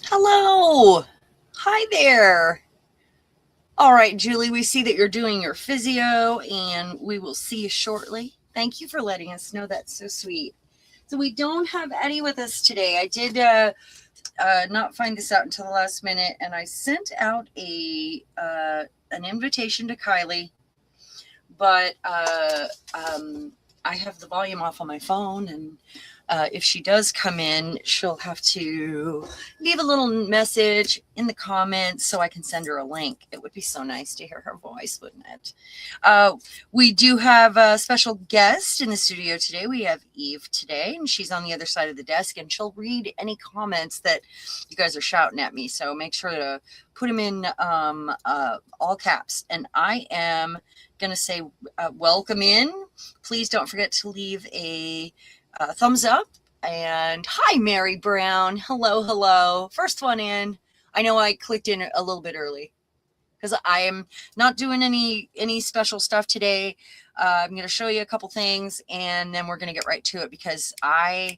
Hello. Hi there. All right, Julie, we see that you're doing your physio and we will see you shortly. Thank you for letting us know. That's so sweet. So we don't have Eddie with us today. I did not find this out until the last minute, and I sent out an invitation to Kylie, but I have the volume off on my phone, and if she does come in, she'll have to leave a little message in the comments so I can send her a link. It would be so nice to hear her voice, wouldn't it? Uh, we do have a special guest in the studio today. We have Eve today, and she's on the other side of the desk, and she'll read any comments that you guys are shouting at me. So make sure to put them in all caps. And I am going to say welcome in. Please don't forget to leave a thumbs up. And hi, Mary Brown. Hello, hello. First one in. I know I clicked in a little bit early because I am not doing any special stuff today. I'm going to show you a couple things, and then we're going to get right to it because I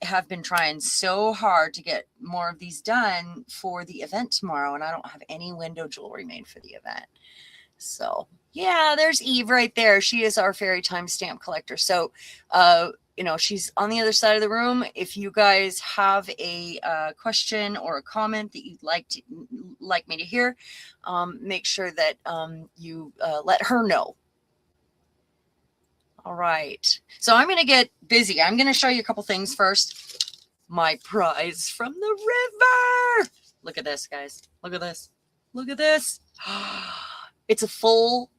have been trying so hard to get more of these done for the event tomorrow, and I don't have any window jewelry made for the event. So yeah, there's Eve right there. She is our fairy time stamp collector. So, she's on the other side of the room. If you guys have a question or a comment that you'd like me to hear, make sure that you let her know. All right. So I'm going to get busy. I'm going to show you a couple things first. My prize from the river. Look at this, guys. Look at this. Look at this. It's a full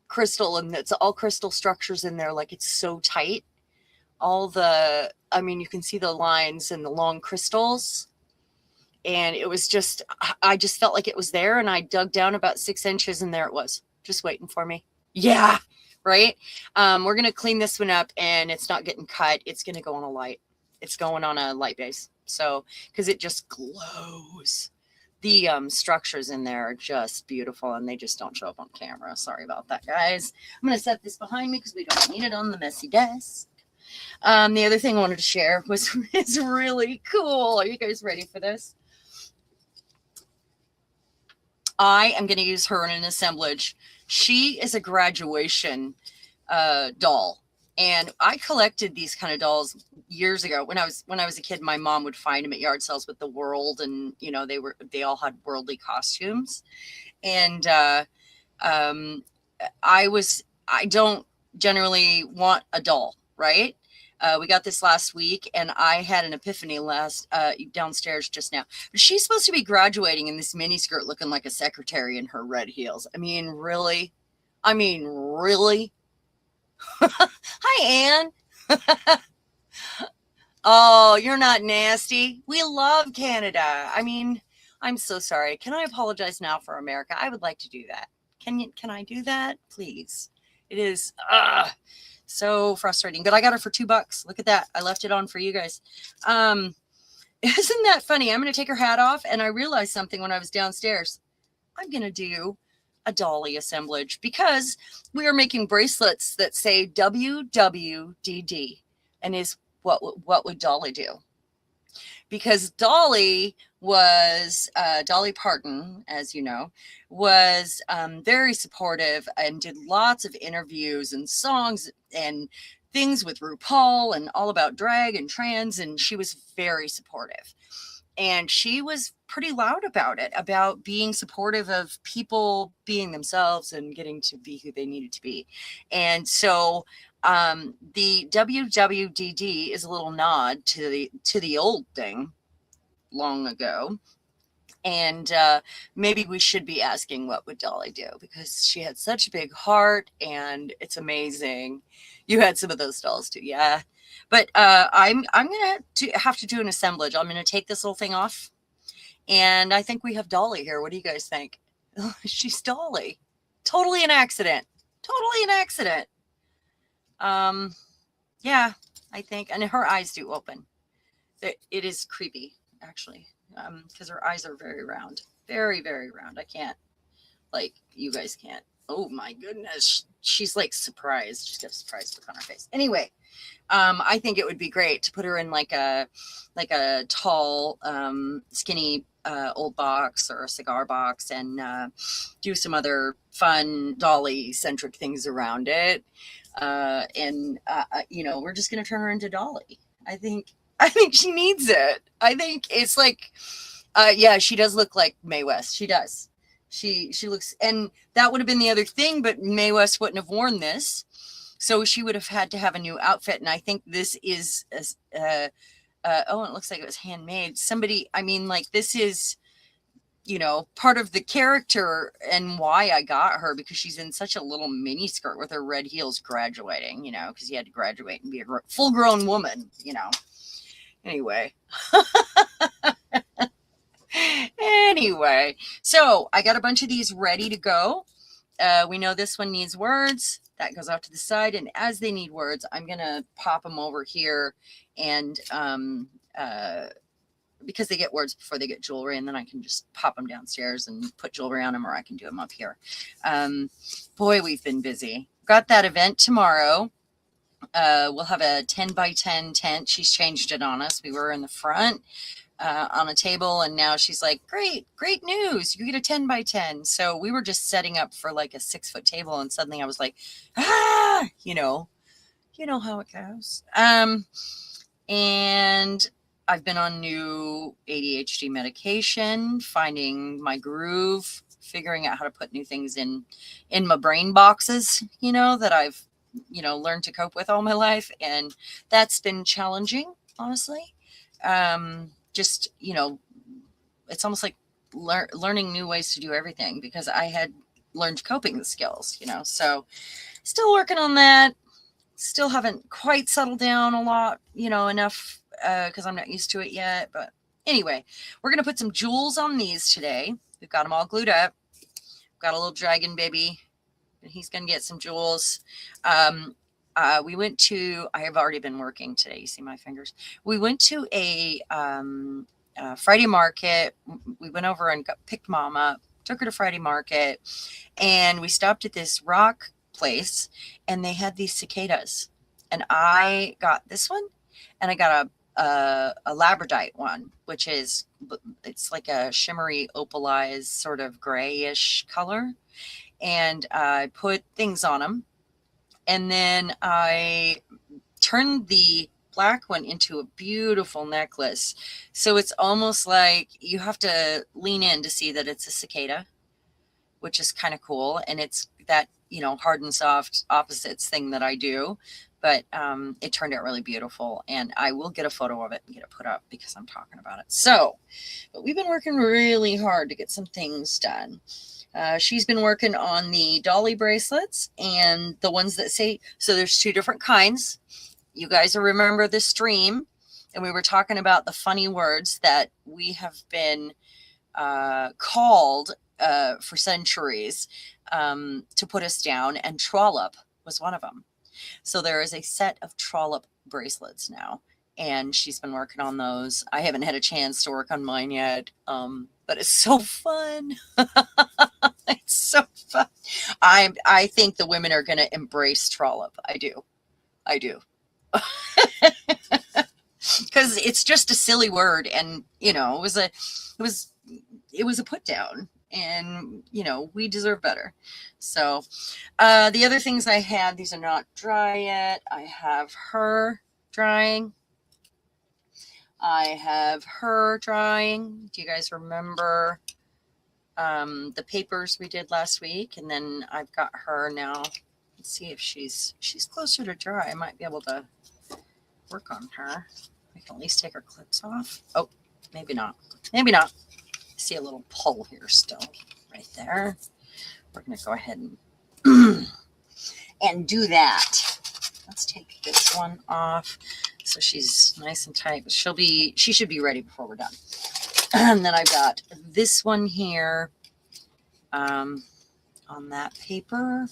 crystal, and it's all crystal structures in there. Like, it's so tight. You can see the lines and the long crystals. And it was I just felt like it was there, and I dug down about 6 inches, and there it was, just waiting for me. Yeah, right? We're going to clean this one up, and it's not getting cut. It's going to go on a light. It's going on a light base. So, because it just glows. The structures in there are just beautiful, and they just don't show up on camera. Sorry about that, guys. I'm going to set this behind me because we don't need it on the messy desk. The other thing I wanted to share is really cool. Are you guys ready for this? I am going to use her in an assemblage. She is a graduation doll. And I collected these kind of dolls years ago. When I was a kid, my mom would find them at yard sales with the world, and they all had worldly costumes. And I don't generally want a doll, right? We got this last week, and I had an epiphany downstairs just now. But she's supposed to be graduating in this mini skirt, looking like a secretary in her red heels. I mean, really? Hi, Anne. Oh, you're not nasty. We love Canada. I mean, I'm so sorry. Can I apologize now for America? I would like to do that. Can I do that? Please. It is so frustrating. But I got her for $2. Look at that. I left it on for you guys. Isn't that funny? I'm going to take her hat off, and I realized something when I was downstairs. I'm going to do a dolly assemblage because we are making bracelets that say WWDD, and is what would Dolly do? Because Dolly Parton, as you know, was very supportive and did lots of interviews and songs and things with RuPaul and all about drag and trans, and she was very supportive. And she was pretty loud about it, about being supportive of people being themselves and getting to be who they needed to be. And so the WWDD is a little nod to the old thing long ago. And maybe we should be asking what would Dolly do, because she had such a big heart, and it's amazing. You had some of those dolls too, yeah. But I'm gonna have to do an assemblage. I'm gonna take this little thing off, and I think we have Dolly here. What do you guys think? She's Dolly. Totally an accident. Totally an accident. Yeah, I think, and her eyes do open. It is creepy, actually, because her eyes are very round, very, very round. I can't, like, you guys can't. Oh my goodness. She's like surprised. She's got a surprised look on her face. Anyway, I think it would be great to put her in like a tall, skinny old box or a cigar box and do some other fun Dolly centric things around it. You know, we're just gonna turn her into Dolly. I think she needs it. I think it's like, yeah, she does look like Mae West. She does. She looks, and that would have been the other thing, but Mae West wouldn't have worn this. So she would have had to have a new outfit. And I think this is, oh, it looks like it was handmade. Somebody, I mean, like this is, you know, part of the character and why I got her, because she's in such a little mini skirt with her red heels graduating, you know, because you had to graduate and be a full grown woman, you know. Anyway. Anyway, so I got a bunch of these ready to go. We know this one needs words. That goes off to the side. And as they need words, I'm going to pop them over here and because they get words before they get jewelry, and then I can just pop them downstairs and put jewelry on them, or I can do them up here. Boy, we've been busy. Got that event tomorrow. We'll have a 10 by 10 tent. She's changed it on us. We were in the front on a table, and now she's like, great news, you get a 10 by 10. So we were just setting up for like a 6-foot table, and suddenly I was like, you know how it goes. And I've been on new ADHD medication, finding my groove, figuring out how to put new things in my brain boxes, you know, that I've, you know, learned to cope with all my life. And that's been challenging, honestly. Just, you know, it's almost like learning new ways to do everything, because I had learned coping skills, you know, so still working on that. Still haven't quite settled down a lot, you know, enough because I'm not used to it yet. But anyway, we're going to put some jewels on these today. We've got them all glued up. Got a little dragon baby, and he's going to get some jewels. We went to, I have already been working today. You see my fingers. We went to a Friday market. We went over and picked Mom up, took her to Friday market, and we stopped at this rock place, and they had these cicadas, and I got this one, and I got a labradorite one, which is, it's like a shimmery opalized sort of grayish color, and I put things on them, and then I turned the black one into a beautiful necklace. So it's almost like you have to lean in to see that it's a cicada, which is kind of cool, and it's that, you know, hard and soft opposites thing that I do. But it turned out really beautiful, and I will get a photo of it and get it put up because I'm talking about it. So, but we've been working really hard to get some things done. She's been working on the Dolly bracelets and the ones that say, so there's 2 different kinds. You guys remember the stream, and we were talking about the funny words that we have been called for centuries to put us down, and trollop was one of them. So there is a set of trollop bracelets now, and she's been working on those. I haven't had a chance to work on mine yet, but it's so fun. It's so fun. I think the women are going to embrace trollop. I do. Because it's just a silly word, and you know, it was a put down, and you know, we deserve better. So the other things I had, these are not dry yet. I have her drying. Do you guys remember the papers we did last week? And then I've got her now. Let's see if she's closer to dry. I might be able to work on her. I can at least take her clips off. Oh, maybe not. I see a little pull here still right there. We're going to go ahead and do that. Let's take this one off so she's nice and tight. She should be ready before we're done. And then I've got this one here on that paper.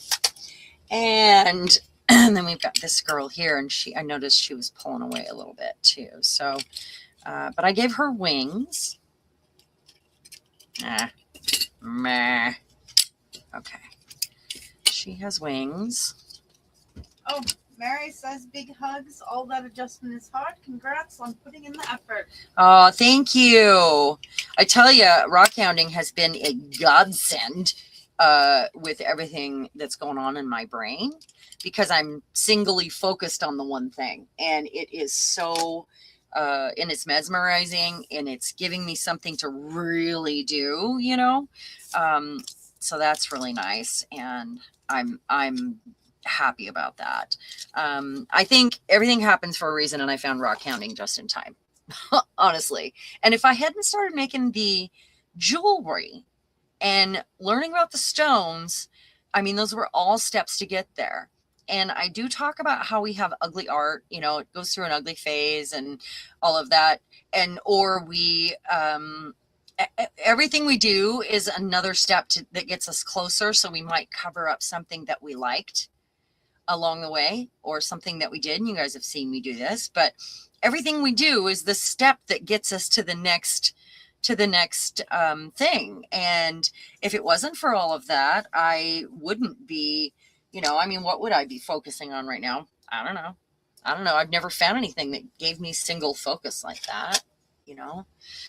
And then we've got this girl here, and I noticed she was pulling away a little bit too. So, but I gave her wings. Meh. Okay. She has wings. Oh, Mary says big hugs. All that adjustment is hard. Congrats on putting in the effort. Oh, thank you. I tell you, rock hounding has been a godsend with everything that's going on in my brain, because I'm singly focused on the one thing, and it is so and it's mesmerizing, and it's giving me something to really do, you know. So that's really nice, and I'm happy about that. I think everything happens for a reason, and I found rock hounding just in time. Honestly. And if I hadn't started making the jewelry and learning about the stones, I mean, those were all steps to get there. And I do talk about how we have ugly art, you know, it goes through an ugly phase and all of that. And, or we, everything we do is another step that gets us closer. So we might cover up something that we liked along the way, or something that we did, and you guys have seen me do this, but everything we do is the step that gets us to the next thing. And if it wasn't for all of that, I wouldn't be, you know, I mean, what would I be focusing on right now? I don't know. I've never found anything that gave me single focus like that, you know.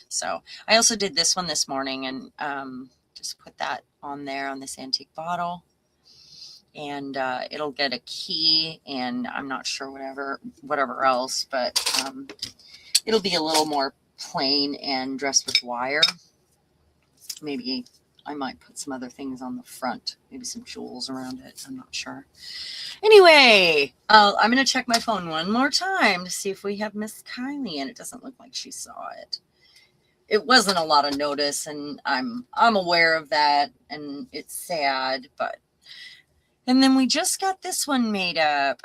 So I also did this one this morning, and just put that on there on this antique bottle. And it'll get a key, and I'm not sure whatever else, but it'll be a little more plain and dressed with wire. Maybe I might put some other things on the front, maybe some jewels around it. I'm not sure. Anyway, I'm going to check my phone one more time to see if we have Miss Kylie, and it doesn't look like she saw it. It wasn't a lot of notice, and I'm aware of that, and it's sad, but. And then we just got this one made up.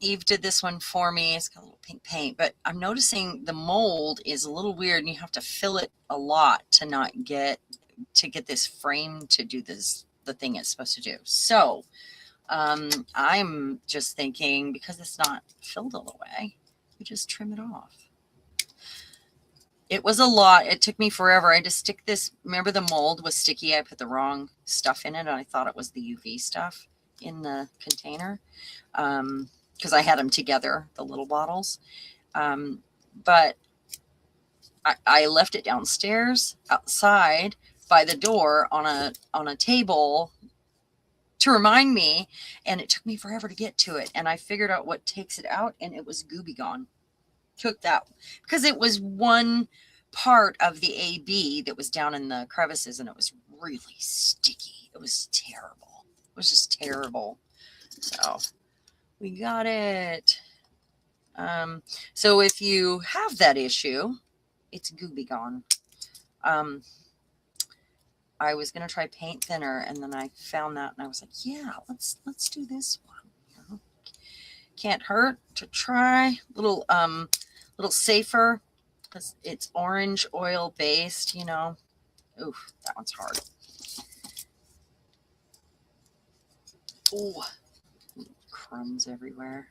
Eve did this one for me. It's got a little pink paint, but I'm noticing the mold is a little weird, and you have to fill it a lot to get this frame to do the thing it's supposed to do. So I'm just thinking, because it's not filled all the way, we just trim it off. It was a lot. It took me forever. I had to stick this. Remember, the mold was sticky. I put the wrong stuff in it, and I thought it was the UV stuff in the container, because I had them together, the little bottles. But I left it downstairs outside by the door on a table to remind me, and it took me forever to get to it. And I figured out what takes it out, and it was Gooby Gone. Took that because it was one part of the AB that was down in the crevices, and it was really sticky. It was terrible. It was just terrible. So we got it. So if you have that issue, it's Gooby Gone. I was gonna try paint thinner, and then I found that, and I was like, yeah, let's do this one. You know? Can't hurt to try. Little safer, because it's orange oil based, you know. Oof, that one's hard. Ooh, crumbs everywhere.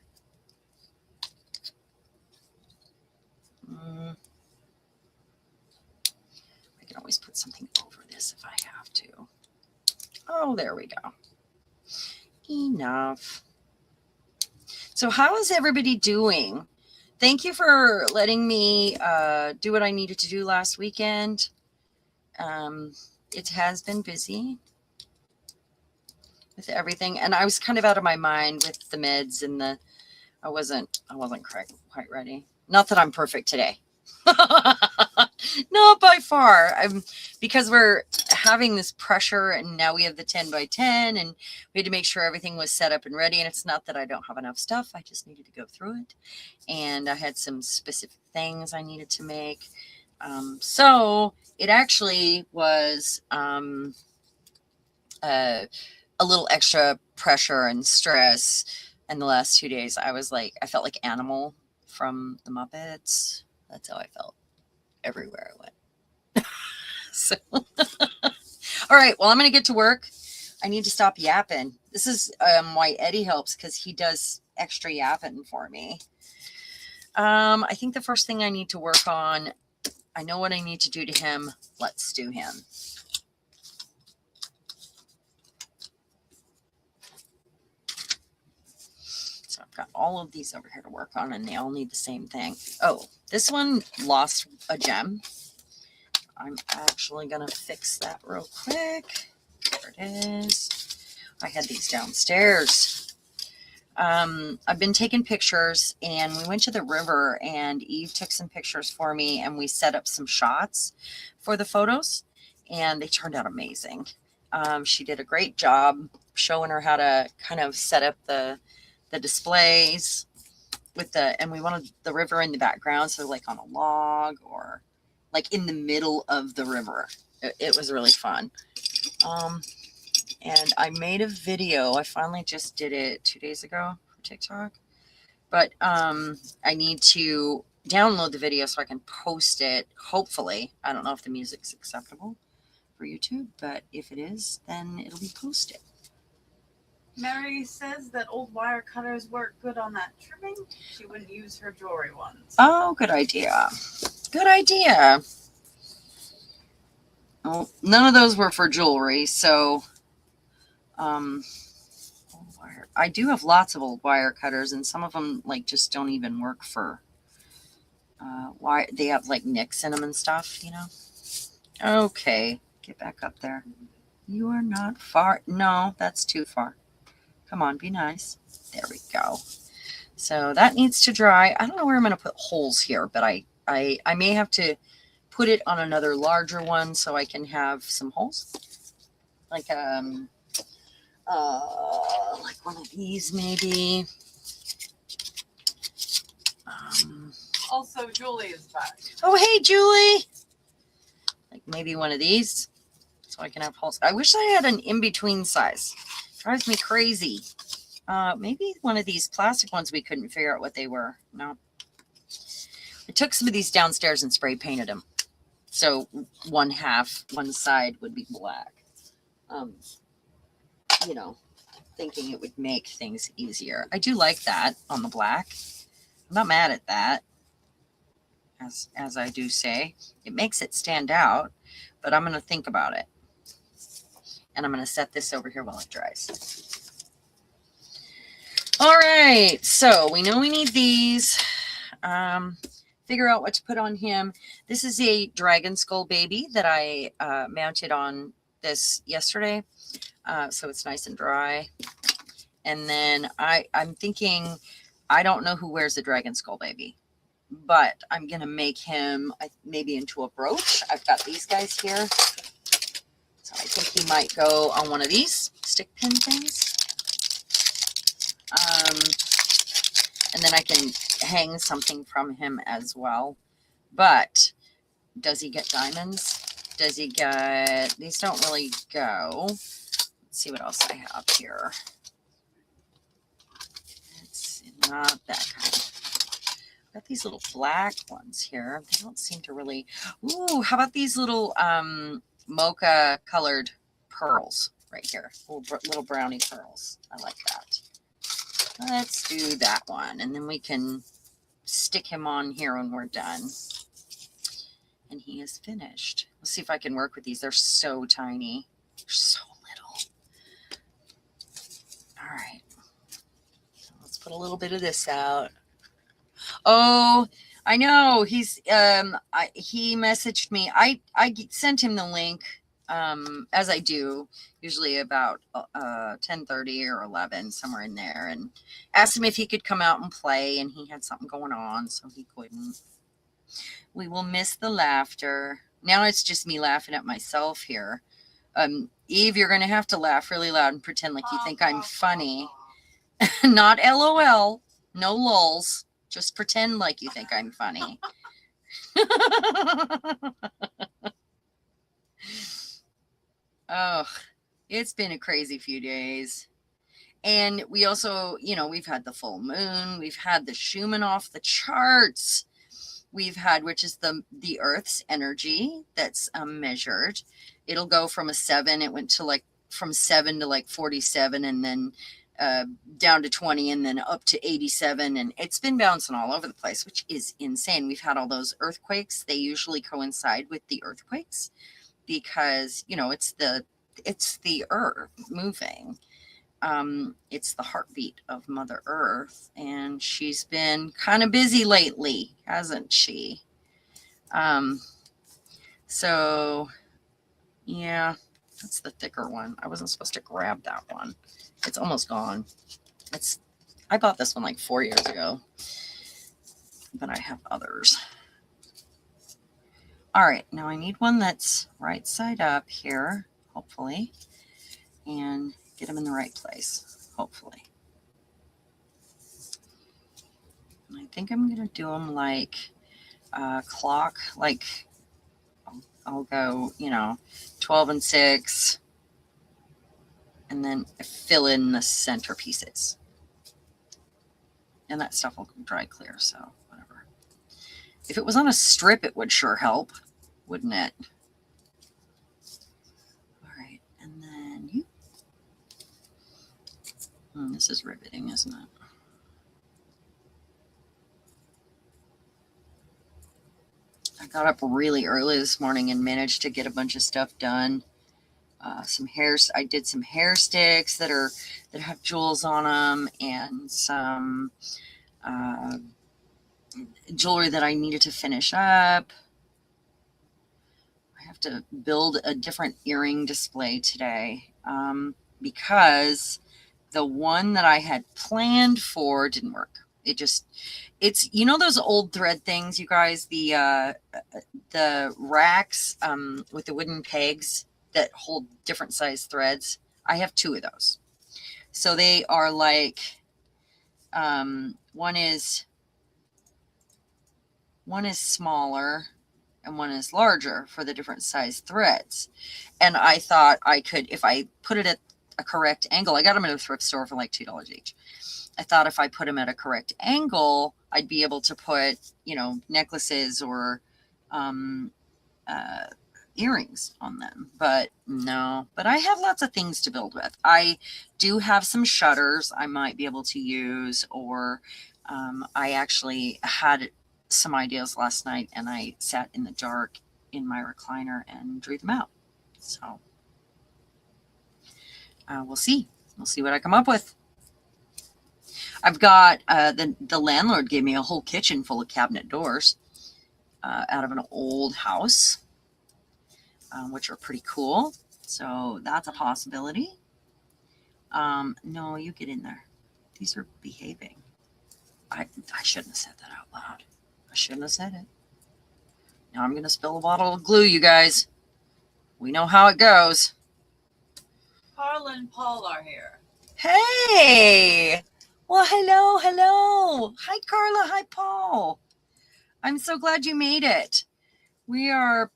I can always put something over this if I have to. Oh, there we go. Enough. So how is everybody doing? Thank you for letting me do what I needed to do last weekend. It has been busy with everything, and I was kind of out of my mind with the meds, and I wasn't quite ready. Not that I'm perfect today. Not by far. Because we're having this pressure, and now we have the 10 by 10, and we had to make sure everything was set up and ready. And it's not that I don't have enough stuff. I just needed to go through it, and I had some specific things I needed to make. So it actually was a little extra pressure and stress. And the last 2 days, I felt like Animal from the Muppets. That's how I felt everywhere I went. So, all right. Well, I'm going to get to work. I need to stop yapping. This is why Eddie helps, because he does extra yapping for me. I think the first thing I need to work on, I know what I need to do to him. Let's do him. Got all of these over here to work on, and they all need the same thing. Oh, this one lost a gem. I'm actually going to fix that real quick. There it is. I had these downstairs. I've been taking pictures, and we went to the river, and Eve took some pictures for me, and we set up some shots for the photos, and they turned out amazing. She did a great job showing her how to kind of set up the displays with and we wanted the river in the background, so like on a log or like in the middle of the river. It was really fun. And I made a video. I finally just did it 2 days ago for TikTok, but I need to download the video so I can post it. Hopefully, I don't know if the music's acceptable for YouTube, but if it is, then it'll be posted. Mary says that old wire cutters work good on that trimming. She wouldn't use her jewelry ones. Oh, good idea. Good idea. Well, none of those were for jewelry, so old wire. I do have lots of old wire cutters, and some of them like just don't even work for why they have like nicks in them and stuff, you know. Okay, get back up there. You are not far. No, that's too far. Come on, be nice. There we go. So that needs to dry. I don't know where I'm going to put holes here, but I may have to put it on another larger one so I can have some holes. Like one of these maybe. Also, Julie is back. Oh, hey, Julie. Like maybe one of these so I can have holes. I wish I had an in-between size. Drives me crazy. Maybe one of these plastic ones we couldn't figure out what they were. No. I took some of these downstairs and spray painted them. So one side would be black. You know, thinking it would make things easier. I do like that on the black. I'm not mad at that. As I do say, it makes it stand out, but I'm going to think about it. And I'm going to set this over here while it dries. All right, so we know we need these. Figure out what to put on him. This is a dragon skull baby that I mounted on this yesterday. So it's nice and dry. And then I'm thinking, I don't know who wears a dragon skull baby, but I'm going to make him maybe into a brooch. I've got these guys here. So I think he might go on one of these stick pin things. And then I can hang something from him as well. But does he get diamonds? Does he get... These don't really go. Let's see what else I have here. It's not that kind. I've got these little black ones here. They don't seem to really... Ooh, how about these little... mocha colored pearls right here, little brownie pearls. I like that. Let's do that one, and then we can stick him on here when we're done. And he is finished. Let's see if I can work with these. They're so tiny. They're so little. All right. So let's put a little bit of this out. Oh, I know he's he messaged me. I sent him the link as I do usually about 10:30 or 11, somewhere in there, and asked him if he could come out and play, and he had something going on, so he couldn't. We will miss the laughter. Now it's just me laughing at myself here. Eve, you're gonna have to laugh really loud and pretend like you think I'm funny. Not LOL, no lulz. Just pretend like you think I'm funny. Oh, it's been a crazy few days. And we also, you know, we've had the full moon. We've had the Schumann off the charts. We've had, which is the Earth's energy that's measured. It'll go from a 7. It went to like from 7 to like 47, and then down to 20, and then up to 87, and it's been bouncing all over the place, which is insane. We've had all those earthquakes. They usually coincide with the earthquakes because, you know, it's the earth moving. it's the heartbeat of Mother Earth, and she's been kind of busy lately, hasn't she? So yeah, that's the thicker one. I wasn't supposed to grab that one. It's almost gone. I bought this one like 4 years ago, but I have others. All right, now I need one that's right side up here, hopefully, and get them in the right place, hopefully. And I think I'm going to do them like clock, like I'll go, 12 and 6, and then fill in the center pieces. And that stuff will dry clear, so whatever. If it was on a strip, it would sure help, wouldn't it? All right, and then you. This is riveting, isn't it? I got up really early this morning and managed to get a bunch of stuff done. I did some hair sticks that have jewels on them, and some jewelry that I needed to finish up. I have to build a different earring display today because the one that I had planned for didn't work. It's those old thread things, you guys, the racks with the wooden pegs that hold different size threads. I have 2 of those. So they are like, one is smaller and one is larger for the different size threads. And I thought I could, if I put it at a correct angle, I got them at a thrift store for like $2 each. I thought if I put them at a correct angle, I'd be able to put, necklaces or earrings on them. But no, but I have lots of things to build with. I do have some shutters I might be able to use, or I actually had some ideas last night and I sat in the dark in my recliner and drew them out. So we'll see. We'll see what I come up with. I've got the landlord gave me a whole kitchen full of cabinet doors out of an old house, which are pretty cool. So that's a possibility. No, you get in there. These are behaving. I shouldn't have said that out loud. I shouldn't have said it. Now I'm going to spill a bottle of glue, you guys. We know how it goes. Carla and Paul are here. Hey! Well, hello. Hi, Carla. Hi, Paul. I'm so glad you made it. We are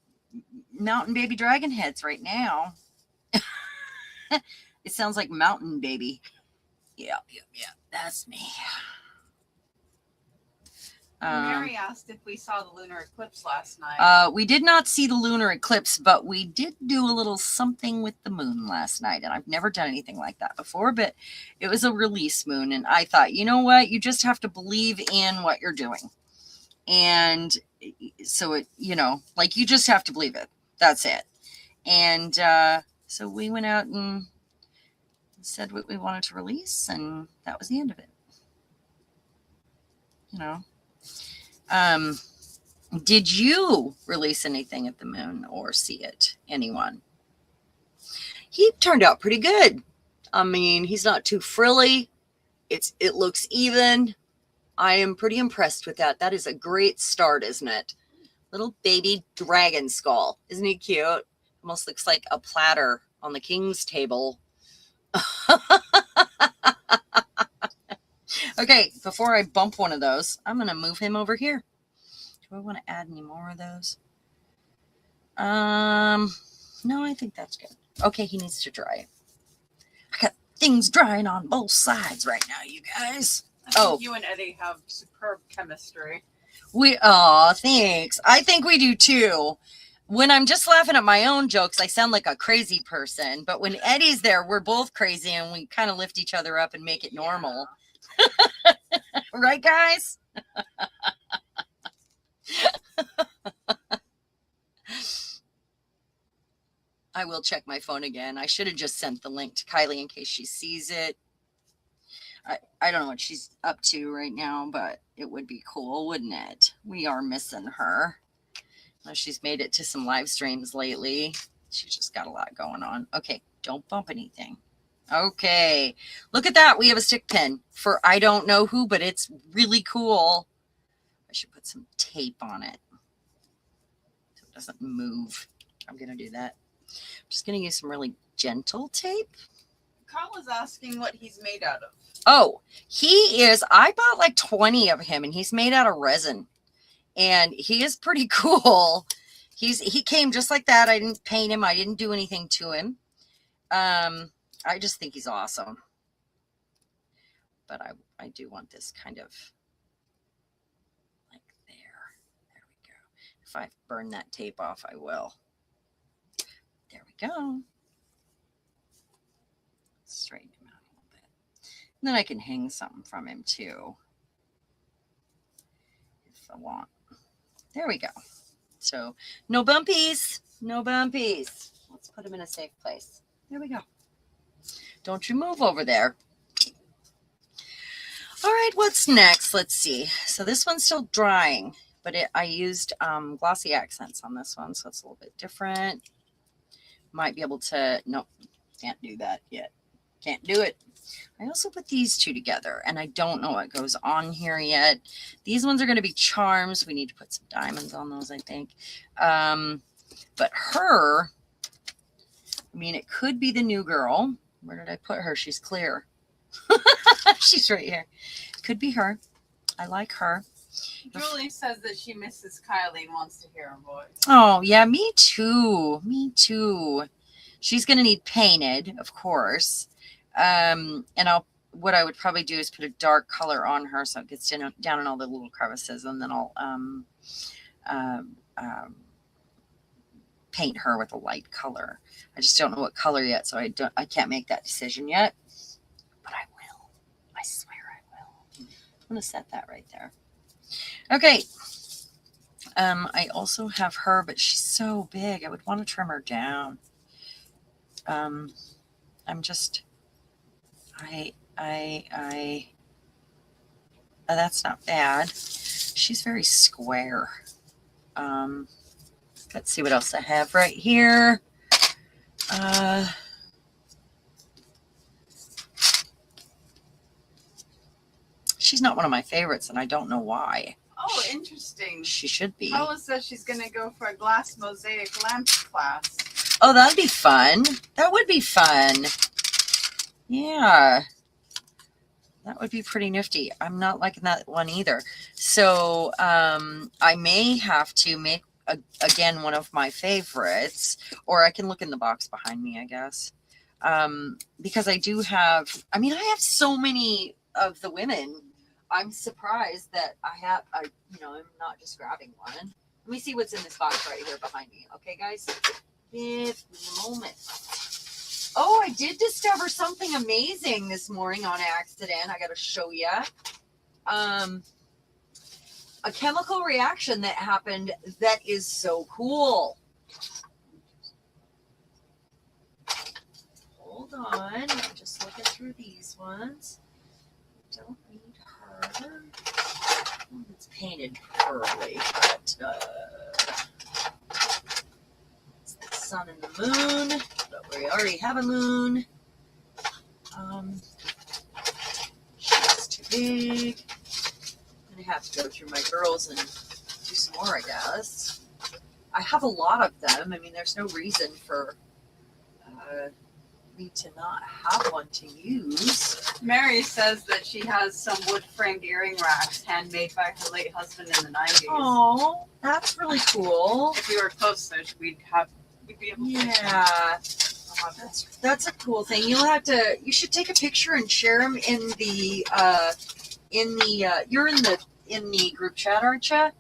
mountain baby dragon heads right now. It sounds like mountain baby. Yeah. That's me. Mary asked if we saw the lunar eclipse last night. We did not see the lunar eclipse, but we did do a little something with the moon last night. And I've never done anything like that before, but it was a release moon. And I thought, you know what? You just have to believe in what you're doing. And so you just have to believe it. That's it. And so we went out and said what we wanted to release, and that was the end of it. Did you release anything at the moon or see it? Anyone? He turned out pretty good. I mean, he's not too frilly. It looks even. I am pretty impressed with that. That is a great start, isn't it? Little baby dragon skull. Isn't he cute? Almost looks like a platter on the king's table. Okay, before I bump one of those, I'm going to move him over here. Do I want to add any more of those? No, I think that's good. Okay, he needs to dry. I got things drying on both sides right now, you guys. I think you and Eddie have superb chemistry. Thanks. I think we do too. When I'm just laughing at my own jokes, I sound like a crazy person. But when Eddie's there, we're both crazy and we kind of lift each other up and make it normal. Yeah. Right, guys? I will check my phone again. I should have just sent the link to Kylie in case she sees it. I don't know what she's up to right now, but it would be cool, wouldn't it? We are missing her. She's made it to some live streams lately. She's just got a lot going on. Okay, don't bump anything. Okay, look at that. We have a stick pin for I don't know who, but it's really cool. I should put some tape on it so it doesn't move. I'm going to do that. I'm just going to use some really gentle tape. Carl is asking what he's made out of. Oh, I bought like 20 of him, and he's made out of resin. And he is pretty cool. He came just like that. I didn't paint him. I didn't do anything to him. I just think he's awesome. But I do want this kind of like there. There we go. If I burn that tape off, I will. There we go. Straighten him out a little bit. And then I can hang something from him too, if I want. There we go. So no bumpies, no bumpies. Let's put him in a safe place. There we go. Don't you move over there. All right, what's next? Let's see. So this one's still drying, but I used glossy accents on this one, so it's a little bit different. Might be able to, nope, can't do that yet. Can't do it. I also put these two together, and I don't know what goes on here yet. These ones are going to be charms. We need to put some diamonds on those, I think. But her, I mean, it could be the new girl. Where did I put her? She's clear. She's right here. Could be her. I like her. Julie says that she misses Kylie and wants to hear her voice. Oh, yeah, me too. Me too. She's going to need painted, of course. And what I would probably do is put a dark color on her so it gets down in all the little crevices, and then I'll paint her with a light color. I just don't know what color yet, so I can't make that decision yet. But I will. I swear I will. I'm gonna set that right there. Okay. I also have her, but she's so big. I would want to trim her down. That's not bad. She's very square. Let's see what else I have right here. She's not one of my favorites, and I don't know why. Oh, interesting. She should be. Paula says she's going to go for a glass mosaic lamp class. Oh, that'd be fun. That would be fun. Yeah. That would be pretty nifty. I'm not liking that one either. So I may have to make, again, one of my favorites, or I can look in the box behind me, I guess. Because I do have, I mean, I have so many of the women. I'm surprised that I'm not just grabbing one. Let me see what's in this box right here behind me. Okay, guys? Give me a moment. Oh, I did discover something amazing this morning on accident. I got to show you. A chemical reaction that happened that is so cool. Hold on. I'm just looking through these ones. Don't need her. It's painted early, but it's the sun and the moon. But we already have a moon. She's too big. I'm gonna have to go through my girls and do some more, I guess. I have a lot of them. I mean, there's no reason for me to not have one to use. Mary says that she has some wood framed earring racks handmade by her late husband in the 90s. Oh, that's really cool. If we were closer, we'd be able to. Yeah. That's a cool thing. You should take a picture and share them in the you're in the group chat, aren't you?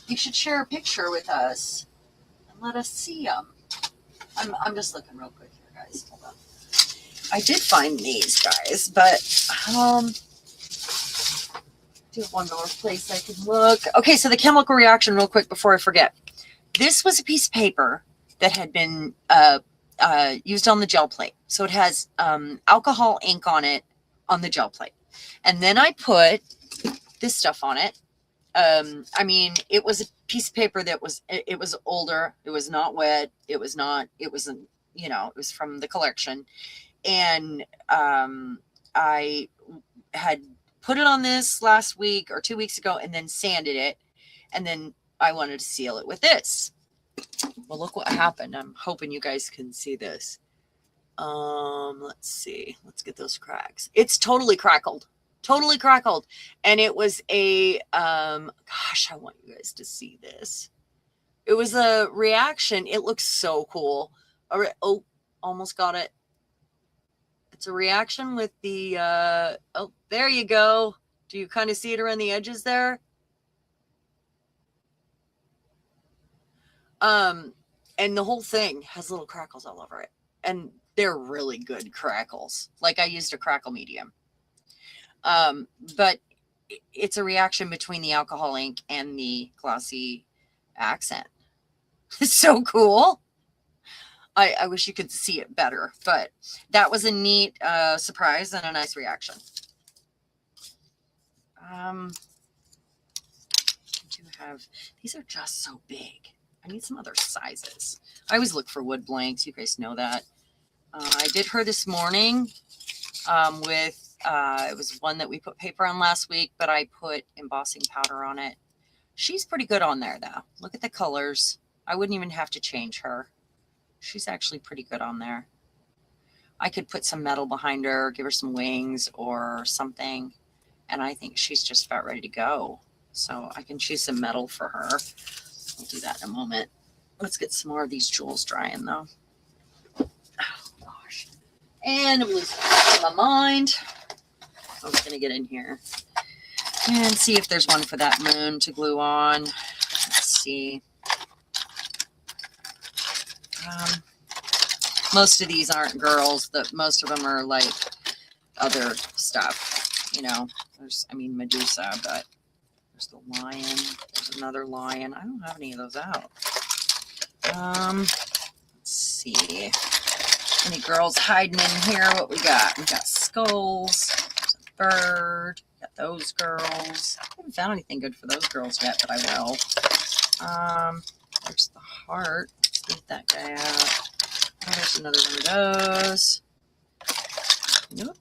You should share a picture with us and let us see them. I'm just looking real quick here, guys. Hold on. I did find these, guys, but do one more place I can look. Okay, so the chemical reaction, real quick before I forget. This was a piece of paper that had been used on the gel plate. So it has alcohol ink on it on the gel plate. And then I put this stuff on it. I mean, it was a piece of paper that was, it was older. It was not wet. It wasn't, you know, it was from the collection. And I had put it on this last week or 2 weeks ago and then sanded it. And then I wanted to seal it with this. Well, look what happened. I'm hoping you guys can see this. Let's see. Let's get those cracks. It's totally crackled. Totally crackled. And it was a, gosh, I want you guys to see this. It was a reaction. It looks so cool. Oh, almost got it. It's a reaction with the, oh, there you go. Do you kind of see it around the edges there? And the whole thing has little crackles all over it. And they're really good crackles. Like I used a crackle medium. But it's a reaction between the alcohol ink and the glossy accent. It's so cool. I wish you could see it better, but that was a neat surprise and a nice reaction. I do have, these are just so big. I need some other sizes. I always look for wood blanks. You guys know that. I did her this morning with, it was one that we put paper on last week, but I put embossing powder on it. She's pretty good on there though. Look at the colors. I wouldn't even have to change her. She's actually pretty good on there. I could put some metal behind her, give her some wings or something. And I think she's just about ready to go. So I can choose some metal for her. I'll do that in a moment. Let's get some more of these jewels drying though. Oh gosh. And I'm losing my mind. I'm just gonna get in here and see if there's one for that moon to glue on. Let's see. Most of these aren't girls. Most of them are like other stuff. You know, there's, I mean, Medusa, but there's the lion. There's another lion. I don't have any of those out. Let's see. Any girls hiding in here? What we got? We got skulls. There's a bird. Got those girls. I haven't found anything good for those girls yet, but I will. There's the heart. Let's leave that guy out. Oh, there's another one of those. Nope.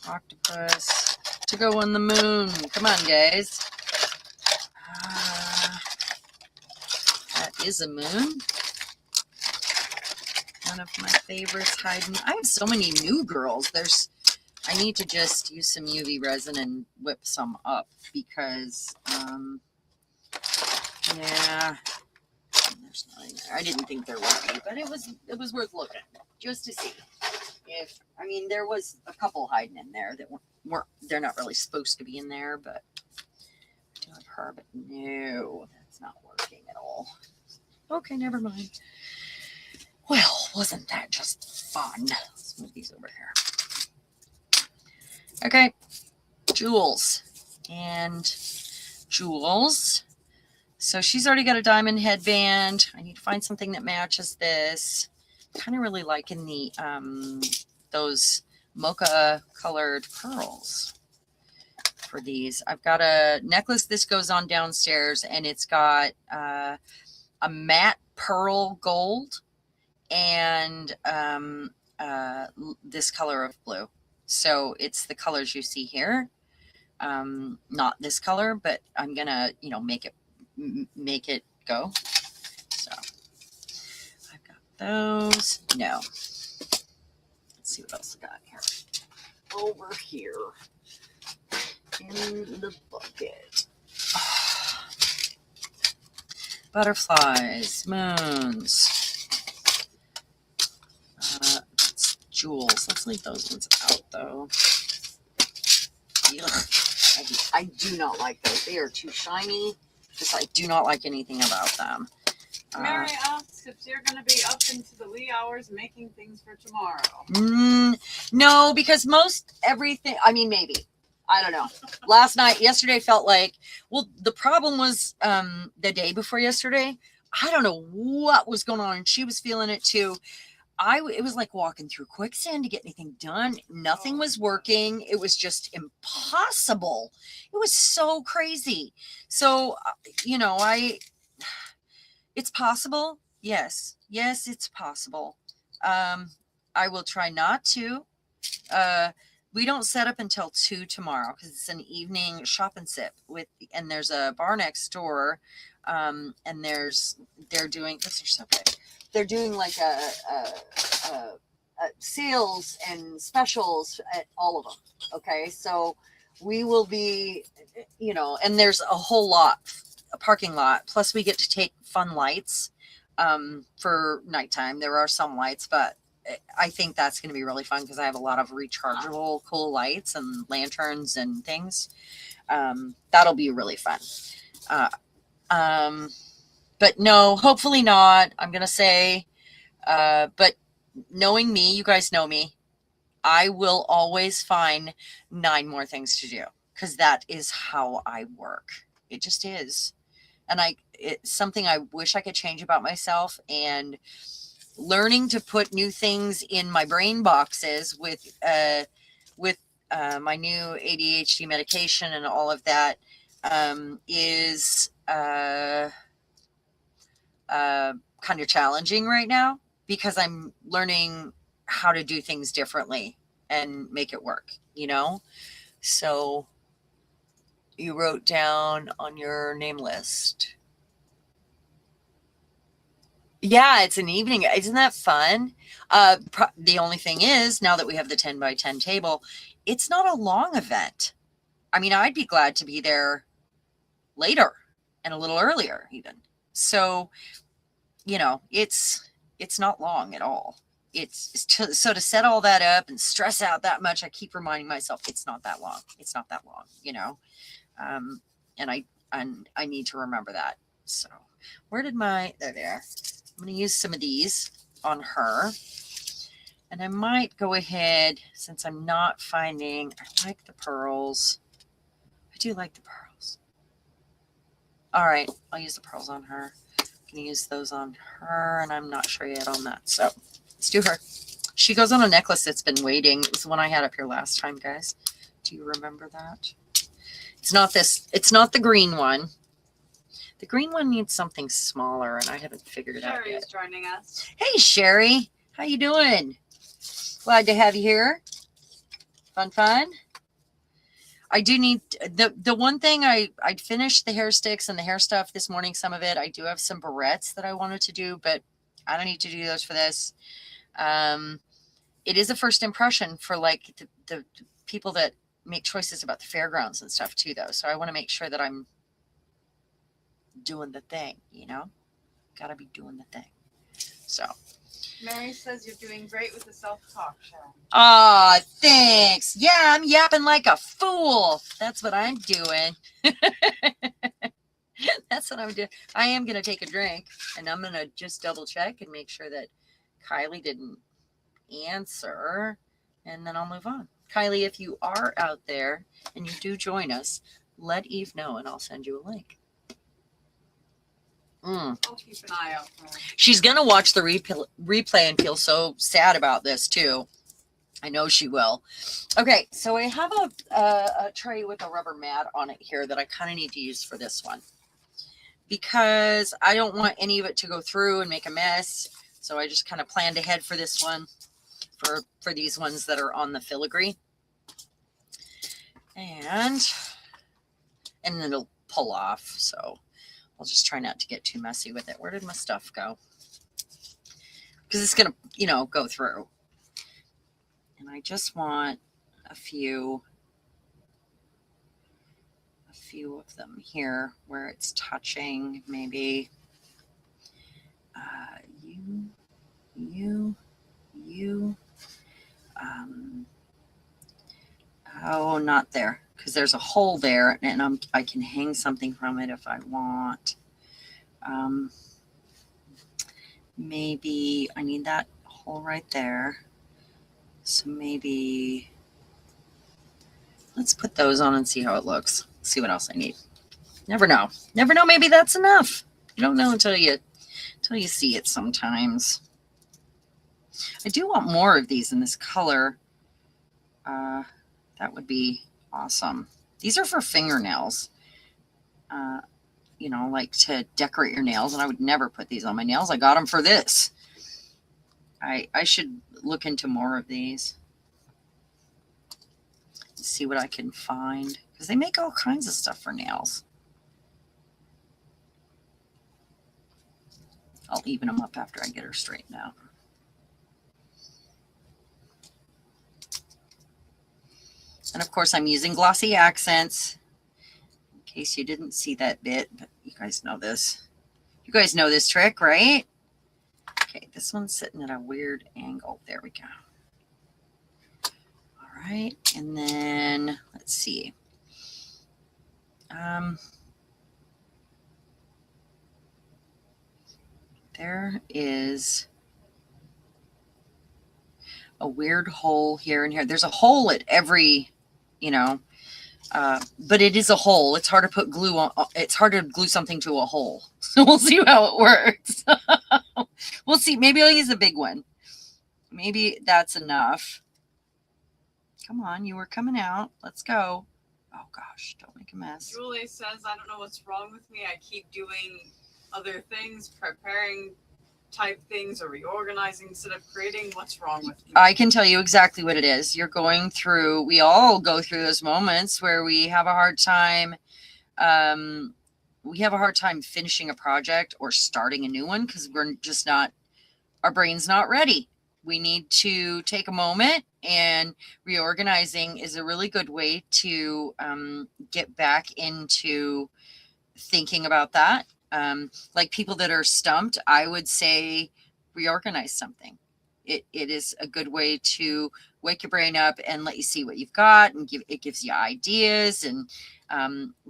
Octopus. To go on the moon. Come on, guys. That is a moon. One of my favorites hiding. I have so many new girls. I need to just use some UV resin and whip some up because, yeah, there's nothing there. I didn't think there would be, but it was worth looking just to see if, I mean, there was a couple hiding in there that weren't, they're not really supposed to be in there, but I do have her, but no, that's not working at all. Okay, never mind. Well, wasn't that just fun? Let's move these over here. Okay, jewels and jewels. So she's already got a diamond headband. I need to find something that matches this. Kind of really liking the those mocha colored pearls for these. I've got a necklace. This goes on downstairs, and it's got a matte pearl gold and this color of blue. So it's the colors you see here. Not this color, but I'm gonna, you know, make it go. So I've got those. No. Let's see what else I got here. Over here in the bucket. Butterflies, moons. Jewels. Let's leave those ones out though. Ugh. I do not like those. They are too shiny. Just I do not like anything about them. Mary asks if you're going to be up into the wee hours making things for tomorrow. No, because most everything, I mean, maybe. I don't know. Yesterday felt like, well, the problem was the day before yesterday. I don't know what was going on. And she was feeling it too. It was like walking through quicksand to get anything done. Nothing was working. It was just impossible. It was so crazy. So, it's possible. Yes. Yes, it's possible. I will try not to. We don't set up until 2 tomorrow because it's an evening shop and sip and there's a bar next door. And they're doing, this are so big. They're doing like a sales and specials at all of them. Okay. So we will be, and there's a parking lot. Plus we get to take fun lights, for nighttime. There are some lights, but I think that's going to be really fun because I have a lot of rechargeable cool lights and lanterns and things. That'll be really fun. But no, hopefully not. I'm going to say, but knowing me, you guys know me, I will always find 9 more things to do because that is how I work. It just is. And it's something I wish I could change about myself, and learning to put new things in my brain boxes with my new ADHD medication and all of that, is kind of challenging right now because I'm learning how to do things differently and make it work, So you wrote down on your name list. Yeah, it's an evening. Isn't that fun? The only thing is, now that we have the 10 by 10 table, it's not a long event. I mean, I'd be glad to be there later and a little earlier even. So, it's not long at all. So to set all that up and stress out that much, I keep reminding myself it's not that long. It's not that long, and I need to remember that. So where did there. I'm going to use some of these on her. And I might go ahead, since I'm not finding, I like the pearls. I do like the pearls. All right, I'll use the pearls on her. I'm going to use those on her, and I'm not sure yet on that. So let's do her. She goes on a necklace that's been waiting. It was the one I had up here last time, guys. Do you remember that? It's not the green one. The green one needs something smaller, and I haven't figured it out yet. Sherry's joining us. Hey, Sherry. How you doing? Glad to have you here. Fun. I do need the one thing I'd finished the hair sticks and the hair stuff this morning. Some of it. I do have some barrettes that I wanted to do, but I don't need to do those for this. It is a first impression for like the people that make choices about the fairgrounds and stuff too, though. So I want to make sure that I'm doing the thing, gotta be doing the thing. So Mary says you're doing great with the self-talk, Sharon. Ah, thanks. Yeah, I'm yapping like a fool. That's what I'm doing. That's what I'm doing. I am going to take a drink, and I'm going to just double check and make sure that Kylie didn't answer, and then I'll move on. Kylie, if you are out there and you do join us, let Eve know, and I'll send you a link. I'll keep an eye out for her. She's going to watch the replay and feel so sad about this, too. I know she will. Okay, so I have a tray with a rubber mat on it here that I kind of need to use for this one, because I don't want any of it to go through and make a mess. So I just kind of planned ahead for this one, for these ones that are on the filigree. And it'll pull off, so I'll just try not to get too messy with it. Where did my stuff go? Because it's going to, go through. And I just want a few of them here where it's touching, maybe. You. Oh, not there, because there's a hole there, and I can hang something from it if I want. Maybe I need that hole right there. So maybe Let's put those on and see how it looks. See what else I need. Never know. Never know. Maybe that's enough. You don't know until you see it sometimes. I do want more of these in this color. That would be awesome. These are for fingernails. You know, like to decorate your nails, and I would never put these on my nails. I got them for this. I should look into more of these. See what I can find, because they make all kinds of stuff for nails. I'll even them up after I get her straightened out. And of course, I'm using glossy accents, in case you didn't see that bit, but you guys know this. You guys know this trick, right? Okay, this one's sitting at a weird angle. There we go. All right, and then let's see. There is a weird hole here and here. There's a hole at every, you know, but it is a hole. It's hard to put glue on. It's hard to glue something to a hole. So we'll see how it works. We'll see. Maybe I'll use a big one. Maybe that's enough. Come on, you were coming out. Let's go. Oh gosh, don't make a mess. Julie says, I don't know what's wrong with me. I keep doing other things, preparing type things or reorganizing instead of creating. What's wrong with me? I can tell you exactly what it is. You're going through, we all go through those moments where we have a hard time. We have a hard time finishing a project or starting a new one because we're just not, our brain's not ready. We need to take a moment, and reorganizing is a really good way to get back into thinking about that. Like people that are stumped, I would say reorganize something. It is a good way to wake your brain up and let you see what you've got, and it gives you ideas and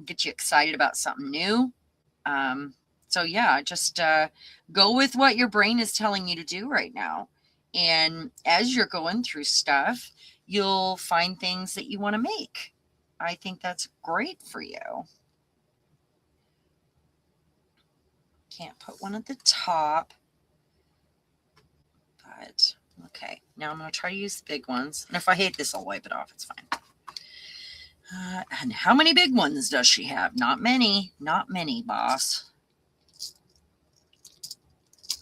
get you excited about something new. So yeah, just go with what your brain is telling you to do right now. And as you're going through stuff, you'll find things that you want to make. I think that's great for you. Can't put one at the top, but okay. Now I'm going to try to use the big ones. And if I hate this, I'll wipe it off. It's fine. And how many big ones does she have? Not many. Not many, boss.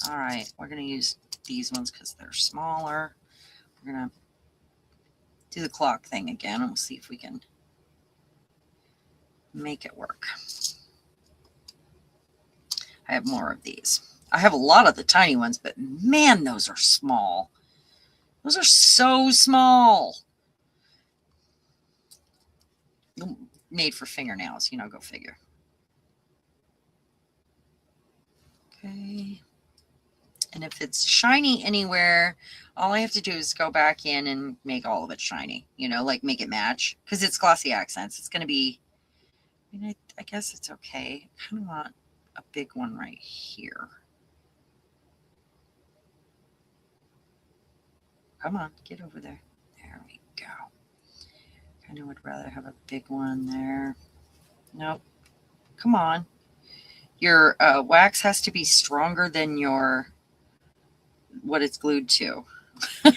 All right. We're going to use these ones because they're smaller. We're going to do the clock thing again, and we'll see if we can make it work. I have more of these. I have a lot of the tiny ones, but man, those are small. Those are so small. Made for fingernails, you know, go figure. Okay. And if it's shiny anywhere, all I have to do is go back in and make all of it shiny, you know, like make it match, because it's glossy accents. It's going to be, I mean, I guess it's okay. I kind of want a big one right here. Come on, get over there. There we go. Kind of would rather have a big one there. Nope. Come on. Your wax has to be stronger than your what it's glued to. Come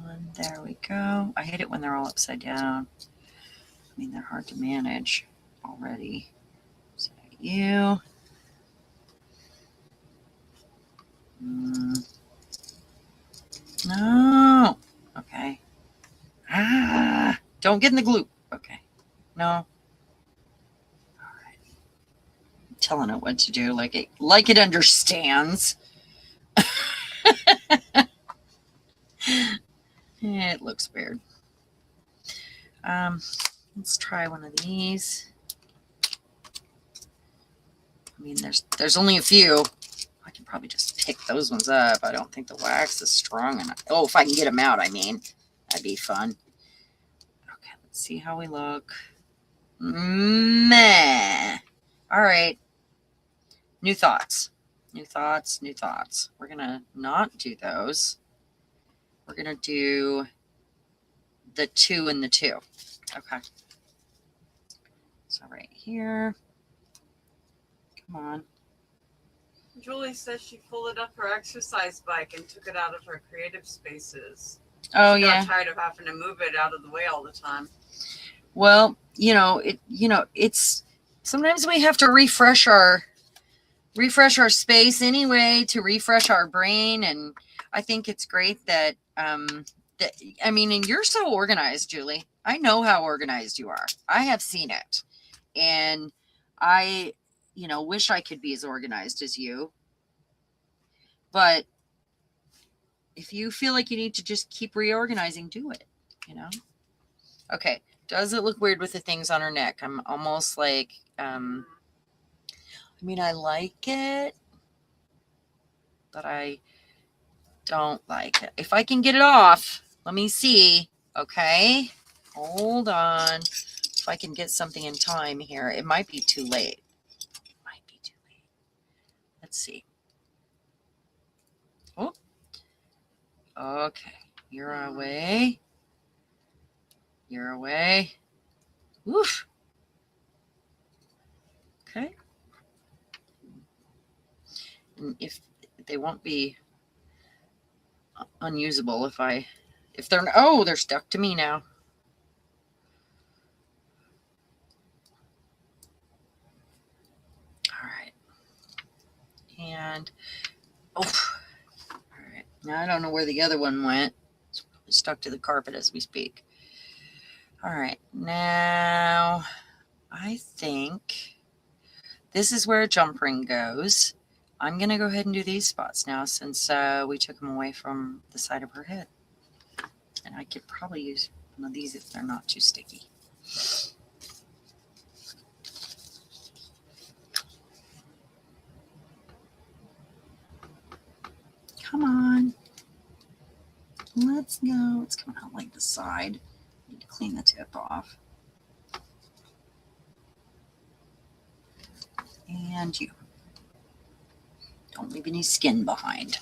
on, there we go. I hate it when they're all upside down. I mean, they're hard to manage already. So you. No. Okay. Ah, don't get in the glue. Okay. No. All right. I'm telling it what to do, like it understands. It looks weird. Let's try one of these. I mean, there's only a few. I can probably just pick those ones up. I don't think the wax is strong enough. Oh, if I can get them out, I mean, that'd be fun. Okay, let's see how we look. Meh. All right. New thoughts. New thoughts. New thoughts. We're going to not do those. we're going to do the 2 and the 2. Okay. So right here. Come on. Julie says she folded up her exercise bike and took it out of her creative spaces. Oh, She yeah. got tired of having to move it out of the way all the time. Well, it's sometimes we have to refresh our space anyway, to refresh our brain. And I think it's great that and you're so organized, Julie. I know how organized you are. I have seen it. And I, wish I could be as organized as you. But if you feel like you need to just keep reorganizing, do it, Okay. Does it look weird with the things on her neck? I'm almost like, I like it, but I don't like it. If I can get it off, let me see. Okay. Hold on. If I can get something in time here. It might be too late. Let's see. Oh. Okay. You're away. You're away. Oof. Okay. And if they won't be unusable if they're stuck to me now. All right. And all right. Now I don't know where the other one went. It's probably stuck to the carpet as we speak. All right. Now I think this is where a jump ring goes. I'm going to go ahead and do these spots now, since we took them away from the side of her head. And I could probably use one of these if they're not too sticky. Come on. Let's go. It's coming out like the side. Need to clean the tip off. And you. Don't leave any skin behind.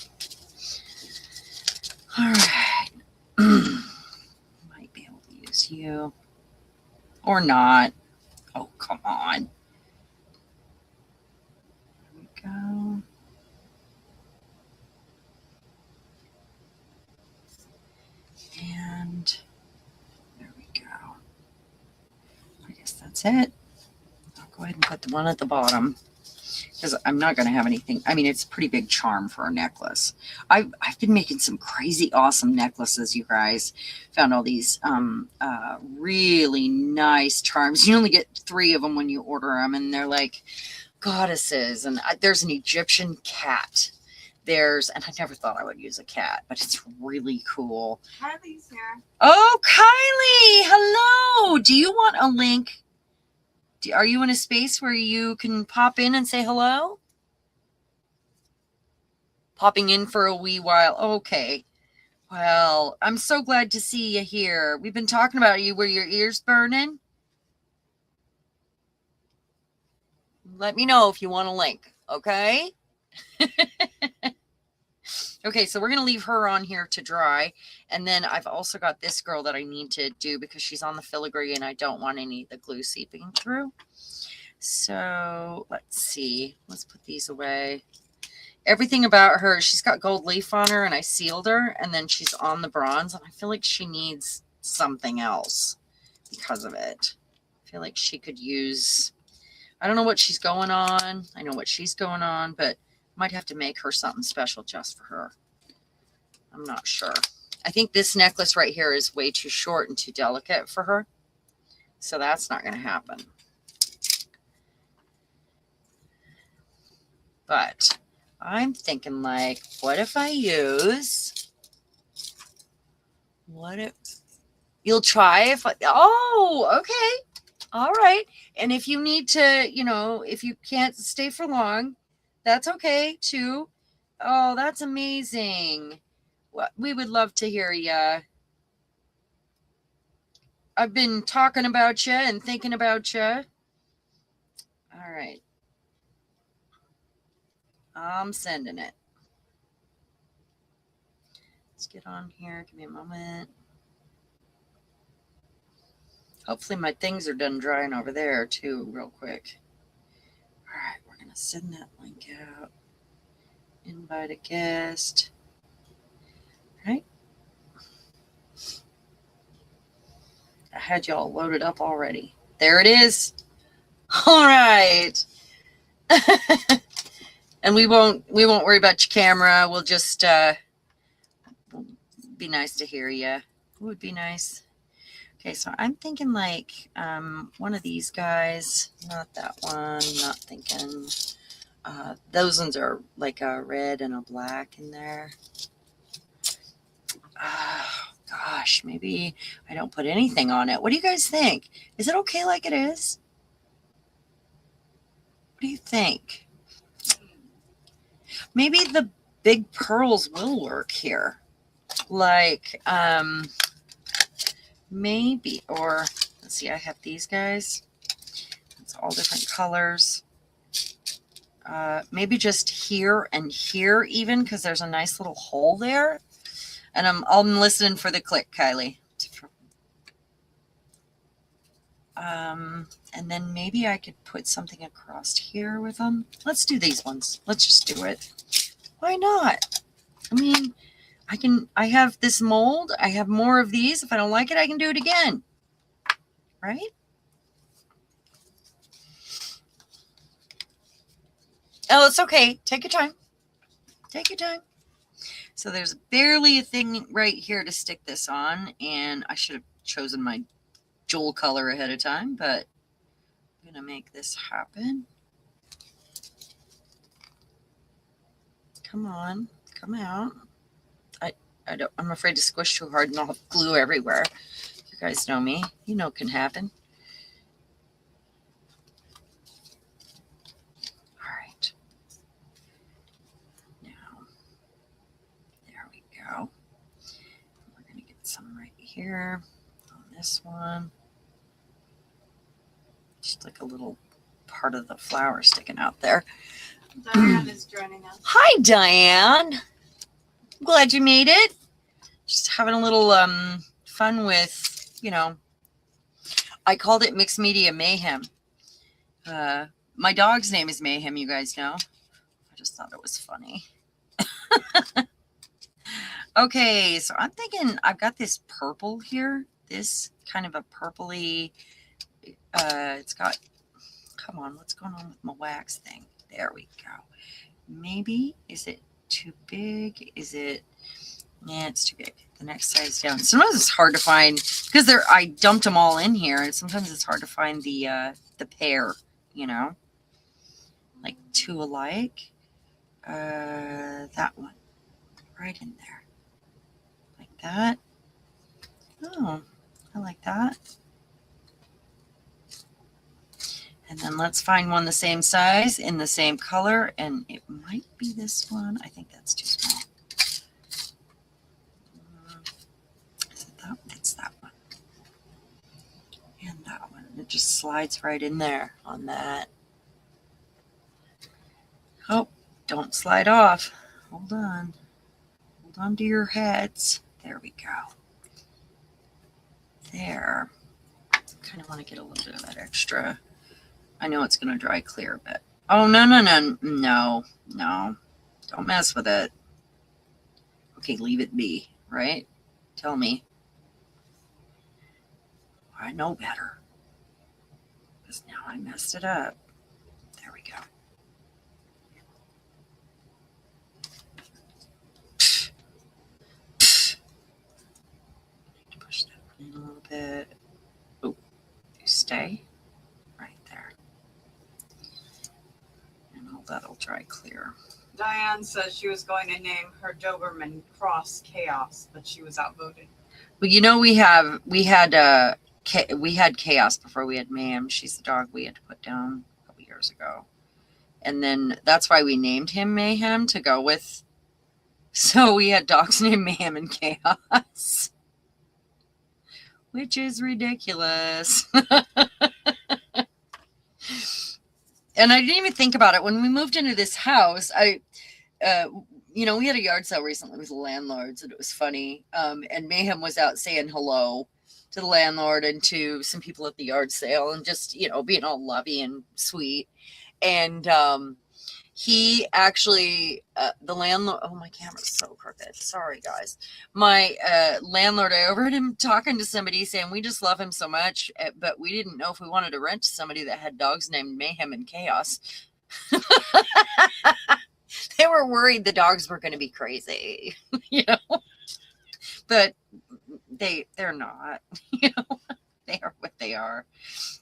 All right. Might be able to use you. Or not. Oh, come on. There we go. And there we go. I guess that's it. I'll go ahead and put the one at the bottom, because I'm not going to have anything. It's a pretty big charm for a necklace. I've been making some crazy awesome necklaces, you guys. Found all these really nice charms. You only get 3 of them when you order them, and they're like goddesses. And there's an Egyptian cat. And I never thought I would use a cat, but it's really cool. Kylie's here. Oh, Kylie, hello. Do you want a link? Are you in a space where you can pop in and say hello? Popping in for a wee while. Okay. Well, I'm so glad to see you here. We've been talking about you. Were your ears burning? Let me know if you want a link, okay? Okay, so we're going to leave her on here to dry. And then I've also got this girl that I need to do because she's on the filigree and I don't want any of the glue seeping through. So let's see. Let's put these away. Everything about her, she's got gold leaf on her and I sealed her. And then she's on the bronze. And I feel like she needs something else because of it. I feel like she could use, I don't know what she's going on. I know what she's going on, but might have to make her something special just for her. I'm not sure. I think this necklace right here is way too short and too delicate for her. So that's not going to happen. But I'm thinking like, what if I use, you'll try oh, okay. All right. And if you need to, if you can't stay for long, that's okay too. Oh, that's amazing. We would love to hear you. I've been talking about you and thinking about you. All right. I'm sending it. Let's get on here. Give me a moment. Hopefully my things are done drying over there too, real quick. All right, we're going to send that link out. Invite a guest. All right. I had y'all loaded up already. There it is. All right. And we won't worry about your camera. We'll just be nice to hear you. It would be nice. Okay, so I'm thinking like one of these guys. Not that one. Not thinking. Those ones are like a red and a black in there. Gosh, maybe I don't put anything on it. What do you guys think? Is it okay like it is? What do you think? Maybe the big pearls will work here. Like, maybe, or let's see, I have these guys. It's all different colors. Maybe just here and here even, because there's a nice little hole there. And I'm listening for the click, Kylie. And then maybe I could put something across here with them. Let's do these ones. Let's just do it. Why not? I mean, I have this mold. I have more of these. If I don't like it, I can do it again. Right? Oh, it's okay. Take your time. Take your time. So there's barely a thing right here to stick this on. And I should have chosen my jewel color ahead of time, but I'm going to make this happen. Come on. Come out. I'm afraid to squish too hard and I'll have glue everywhere. You guys know me. You know it can happen. All right. Now, there we go. We're going to get some right here on this one. Just like a little part of the flower sticking out there. Diane is joining us. Hi, Diane. Glad you made it. Just having a little fun with, I called it Mixed Media Mayhem. My dog's name is Mayhem, you guys know. I just thought it was funny. Okay, so I'm thinking I've got this purple here. This kind of a purpley, it's got, come on, what's going on with my wax thing? There we go. Maybe, is it too big? Is it, yeah, it's too big. The next size down. Sometimes it's hard to find, because I dumped them all in here, and sometimes it's hard to find the pair, like two alike. That one, right in there. Like that. Oh, I like that. And then let's find one the same size in the same color. And it might be this one. I think that's too small. Is it that? It's that one. And that one. It just slides right in there on that. Oh, don't slide off. Hold on. Hold on to your heads. There we go. There. I kind of want to get a little bit of that extra. I know it's going to dry clear, but oh, no. Don't mess with it. Okay, leave it be, right? Tell me. I know better. Because now I messed it up. There we go. Need to push that one in a little bit. Oh, you stay right there. And all that'll dry clear. Diane says she was going to name her Doberman Cross Chaos, but she was outvoted. Well, we had Chaos before we had Mayhem. She's the dog we had to put down a couple years ago. And then that's why we named him Mayhem to go with. So we had dogs named Mayhem and Chaos. Which is ridiculous. And I didn't even think about it. When we moved into this house, you know, we had a yard sale recently with the landlords, and it was funny. And Mayhem was out saying hello to the landlord and to some people at the yard sale, and just, you know, being all lovey and sweet. And he actually, the landlord, oh, my camera's so crooked. Sorry, guys. My landlord, I overheard him talking to somebody saying, we just love him so much, but we didn't know if we wanted to rent to somebody that had dogs named Mayhem and Chaos. They were worried the dogs were going to be crazy, you know, but they're not, you know, they are what they are.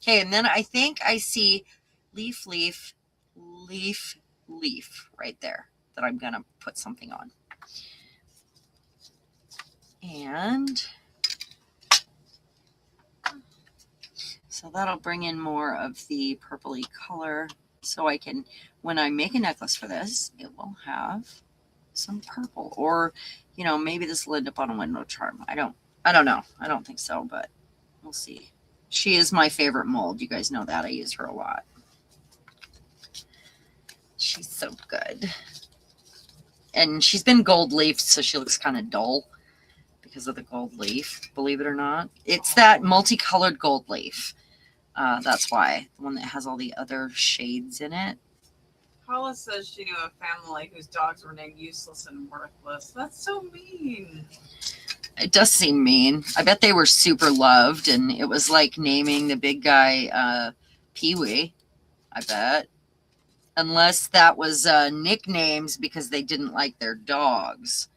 Okay, and then I think I see leaf, leaf, leaf, leaf right there that I'm going to put something on. And so that'll bring in more of the purpley color, so I can, when I make a necklace for this, it will have some purple, or, you know, maybe this will end up on a window charm. I don't know. I don't think so, but we'll see. She is my favorite mold. You guys know that. I use her a lot. She's so good. And she's been gold leafed, so she looks kind of dull because of the gold leaf, believe it or not. It's that multicolored gold leaf. That's why. The one that has all the other shades in it. Paula says she knew a family whose dogs were named Useless and Worthless. That's so mean. It does seem mean. I bet they were super loved, and it was like naming the big guy Pee-wee, I bet. Unless that was nicknames because they didn't like their dogs,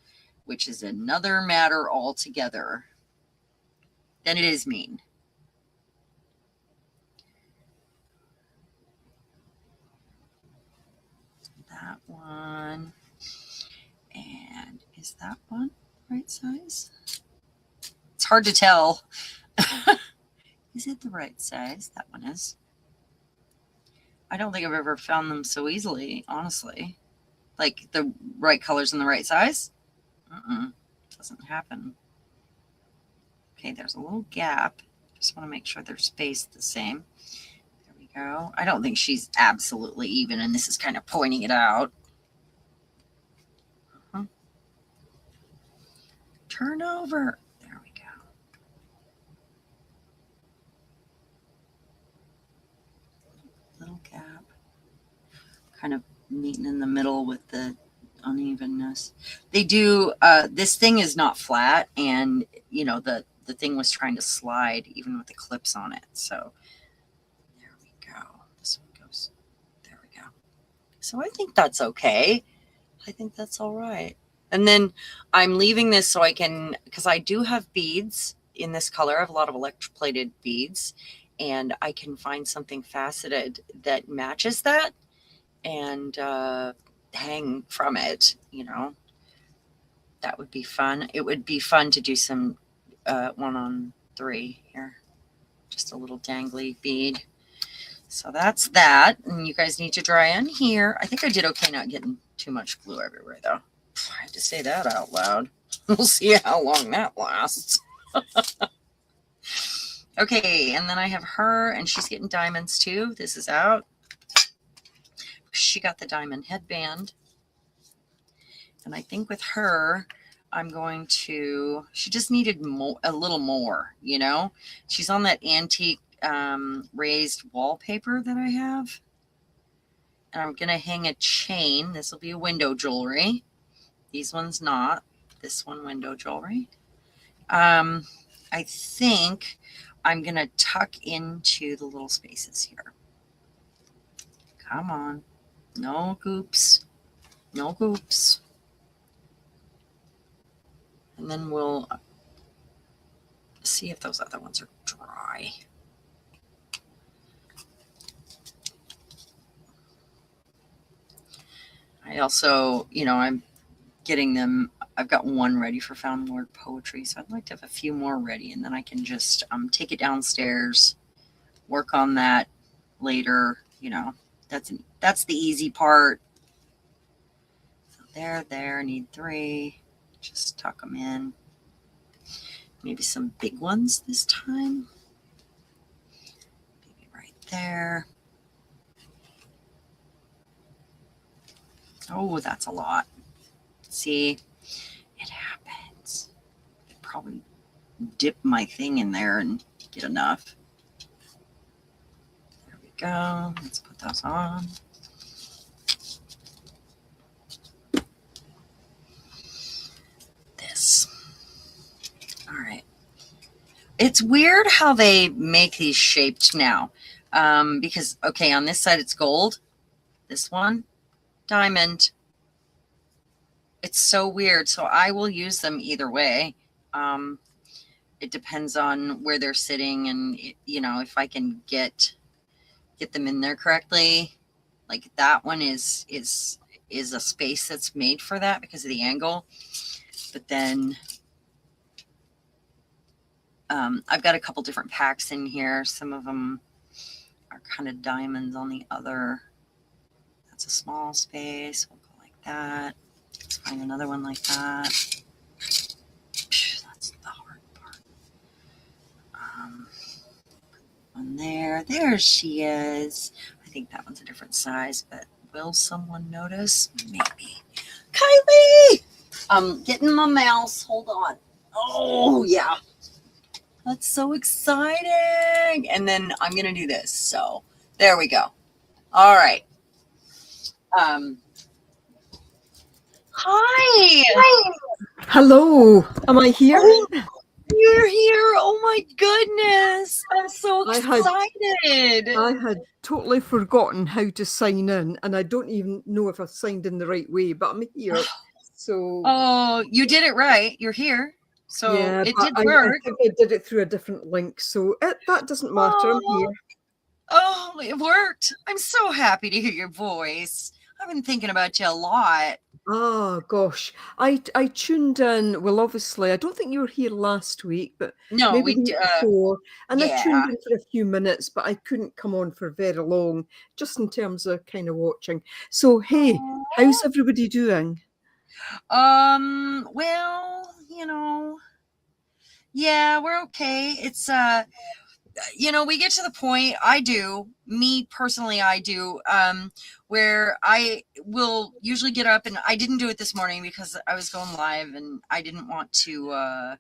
which is another matter altogether. Then it is mean. That one. And is that one right size? It's hard to tell. Is it the right size? That one is. I don't think I've ever found them so easily, honestly. Like the right colors and the right size? Doesn't happen. Okay, there's a little gap. Just want to make sure they're spaced the same. There we go. I don't think she's absolutely even, and this is kind of pointing it out. Turn over. There we go. Little gap. Kind of meeting in the middle with the unevenness. They do, this thing is not flat, and, you know, the thing was trying to slide even with the clips on it. So there we go. This one goes, there we go. So I think that's okay. I think that's all right. And then I'm leaving this so I can, because I do have beads in this color. I have a lot of electroplated beads, and I can find something faceted that matches that and hang from it, you know. That would be fun. It would be fun to do some 1-on-3 here. Just a little dangly bead. So that's that. And you guys need to dry in here. I think I did okay not getting too much glue everywhere, though. I had to say that out loud. We'll see how long that lasts. Okay, and then I have her, and she's getting diamonds too. This is out. She got the diamond headband. And I think with her, I'm going to, she just needed a little more, you know. She's on that antique raised wallpaper that I have. And I'm going to hang a chain. This will be a window jewelry. These ones not. This one window jewelry. I think I'm going to tuck into the little spaces here. Come on. No goops. No goops. And then we'll see if those other ones are dry. I also, you know, I'm getting them. I've got one ready for Found Word Poetry, so I'd like to have a few more ready, and then I can just take it downstairs, work on that later. You know, that's the easy part. So there, need 3. Just tuck them in. Maybe some big ones this time. Maybe right there. Oh, that's a lot. See, it happens. I probably dip my thing in there and get enough. There we go. Let's put those on. This. All right. It's weird how they make these shaped now. Because, okay, on this side it's gold. This one, diamond. It's so weird. So I will use them either way. It depends on where they're sitting and, you know, if I can get them in there correctly. Like that one is a space that's made for that because of the angle. But then I've got a couple different packs in here. Some of them are kind of diamonds on the other. That's a small space. We'll go like that. Let's find another one like that. That's the hard part. One there. There she is. I think that one's a different size, but will someone notice? Maybe. Kylie! I'm getting my mouse. Hold on. Oh, yeah. That's so exciting. And then I'm going to do this. So there we go. All right. Hi. Hello. Am I here? Oh, you're here. Oh my goodness. I'm so excited. I had totally forgotten how to sign in, and I don't even know if I signed in the right way, but I'm here. So oh, you did it right. You're here. So yeah, it did I work. think I did it through a different link. So that doesn't matter. I'm here. Oh, it worked. I'm so happy to hear your voice. I've been thinking about you a lot. Oh gosh, I tuned in. Well, obviously, I don't think you were here last week, but No, maybe the week before. And I tuned in for a few minutes, but I couldn't come on for very long, just in terms of kind of watching. So hey, how's everybody doing? Well, you know, yeah, we're okay. It's you know, we get to the point, me personally, where I will usually get up, and I didn't do it this morning because I was going live and I didn't want to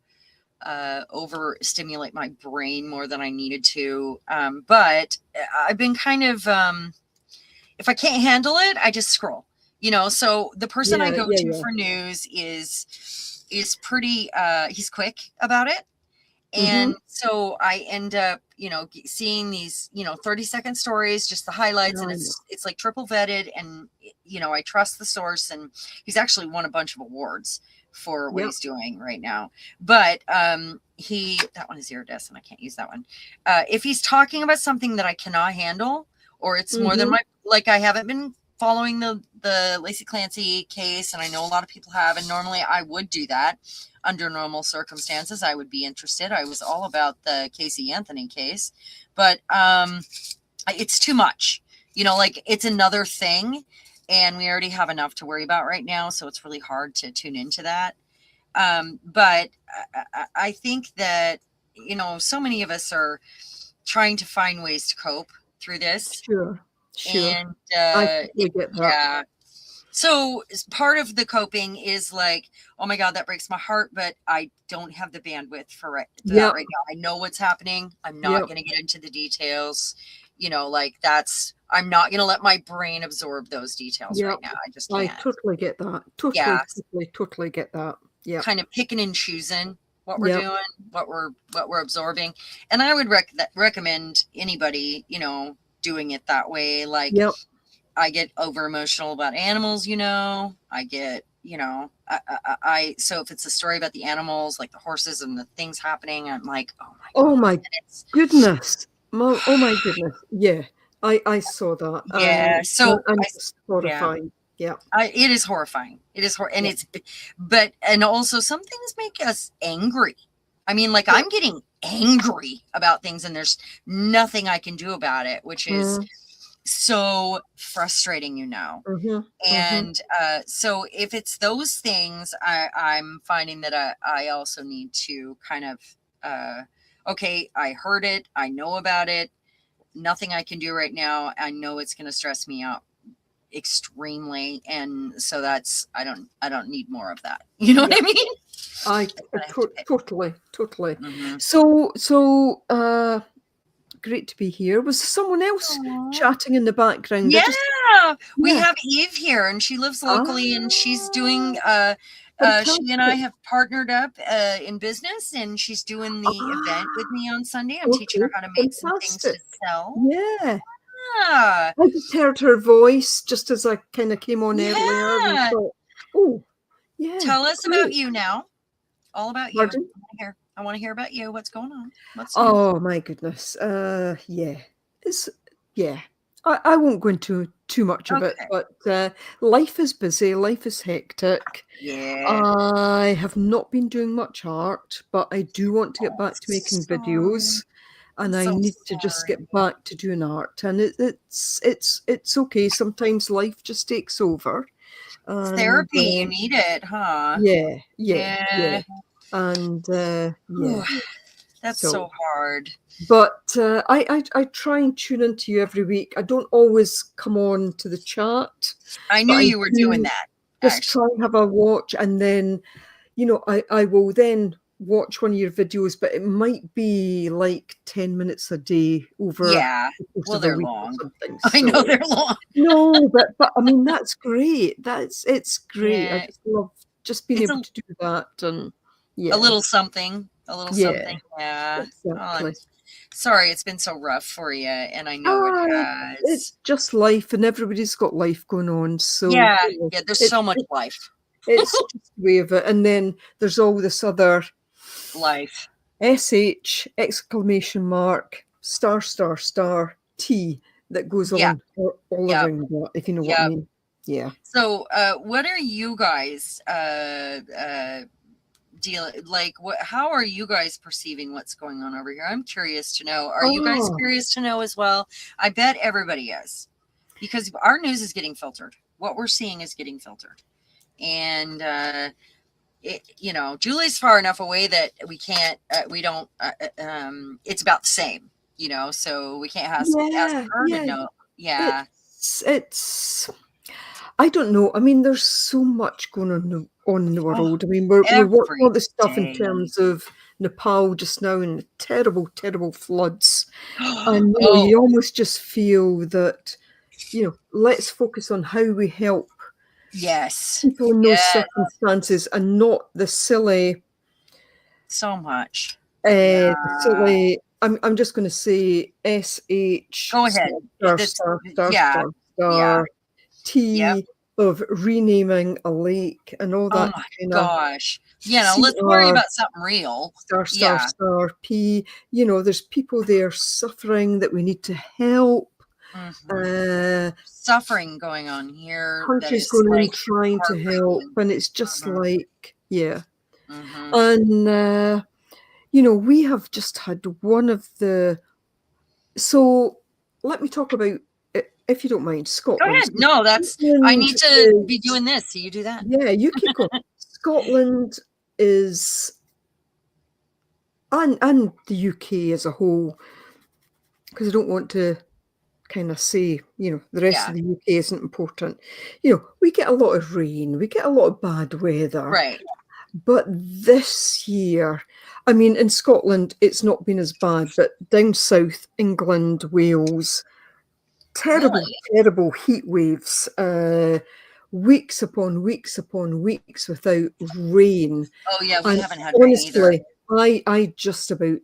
overstimulate my brain more than I needed to. But I've been kind of, if I can't handle it, I just scroll, you know. So the person I go to for news is pretty, he's quick about it. And so I end up, you know, seeing these, you know, 30-second stories, just the highlights, and it's like triple vetted, and, you know, I trust the source, and he's actually won a bunch of awards for what he's doing right now. But that one is iridescent. I can't use that one. If he's talking about something that I cannot handle, or it's more than like I haven't been following the Lacey Clancy case, and I know a lot of people have, and normally I would do that. Under normal circumstances, I would be interested. I was all about the Casey Anthony case, but it's too much, you know, like it's another thing, and we already have enough to worry about right now, so it's really hard to tune into that. But I think that, you know, so many of us are trying to find ways to cope through this. Sure. And I get that. Yeah. So part of the coping is like, oh my God, that breaks my heart, but I don't have the bandwidth for that right now. I know what's happening. I'm not going to get into the details. You know, like I'm not going to let my brain absorb those details right now. I just can't. I totally get that. Totally get that. Yeah. Kind of picking and choosing what we're doing, what we're absorbing. And I would recommend anybody, you know, doing it that way. Like, I get over emotional about animals, you know, I get, you know, so if it's a story about the animals, like the horses and the things happening, I'm like, oh my goodness. Oh my goodness. Yeah. I saw that. Yeah. So it's horrifying. Yeah. It is horrifying. It is and and also some things make us angry. I mean, like I'm getting angry about things and there's nothing I can do about it, which is so frustrating, you know. And so if it's those things, I'm finding that I also need to kind of okay, I heard it, I know about it, nothing I can do right now, I know it's going to stress me out extremely, and so that's I don't need more of that. You know what I mean? I totally. Mhm. So great to be here. Was someone else chatting in the background? Yeah, we have Eve here, and she lives locally, and she's doing. She and I have partnered up in business, and she's doing the event with me on Sunday. I'm teaching her how to make some things to sell. Yeah. Yeah. I just heard her voice just as I kind of came on earlier and thought, oh, yeah. Tell us about you now. All about you. Pardon? I want to hear about you. What's going on? Oh my goodness. I won't go into too much of it, but life is busy, life is hectic. Yeah. I have not been doing much art, but I do want to get back to making videos. And I need to just get back to doing art. And it's okay. Sometimes life just takes over. It's therapy. You need it, huh? Yeah. And that's so hard. But I try and tune into you every week. I don't always come on to the chat. I knew you were doing that. Just try and have a watch, and then, I will then watch one of your videos, but it might be like 10 minutes a day over. Yeah, well, they're long. I know they're long. No, but I mean, that's great. It's great. I just love just being able to do that, and a little something. Yeah. Exactly. Sorry, it's been so rough for you, and I know it has. It's just life, and everybody's got life going on. So there's so much life. It's just the way of it. And then there's all this other life. SH exclamation mark star T that goes on all around that, if you know what I mean. Yeah. So what are you guys how are you guys perceiving what's going on over here? I'm curious to know. Are you guys curious to know as well? I bet everybody is, because our news is getting filtered. What we're seeing is getting filtered. And Julie's far enough away that we can't it's about the same, so we can't ask her to know. It's I don't know. I mean, there's so much going on in the world. I mean, we're working all this stuff in terms of Nepal just now, and terrible floods. And you almost just feel that, let's focus on how we help people in those circumstances, and not the silly. So much. Silly. I'm just going to say SH. Go ahead. Star. T of renaming a lake and all that. Oh my gosh. Let's worry about something real. Star P. There's people there suffering that we need to help. Mm-hmm. Suffering going on here. Countries going in trying to help, and it's just And we have just had one of the. So let me talk about, if you don't mind, Scotland. Go ahead. No, I need to be doing this, so you do that. Yeah, you keep going. Scotland is, and the UK as a whole, because I don't want to kind of say, the rest of the UK isn't important. We get a lot of rain, we get a lot of bad weather. Right. But this year, I mean, in Scotland, it's not been as bad, but down south, England, Wales, terrible heat waves, weeks upon weeks without rain. Oh yeah, we haven't had rain either. I just about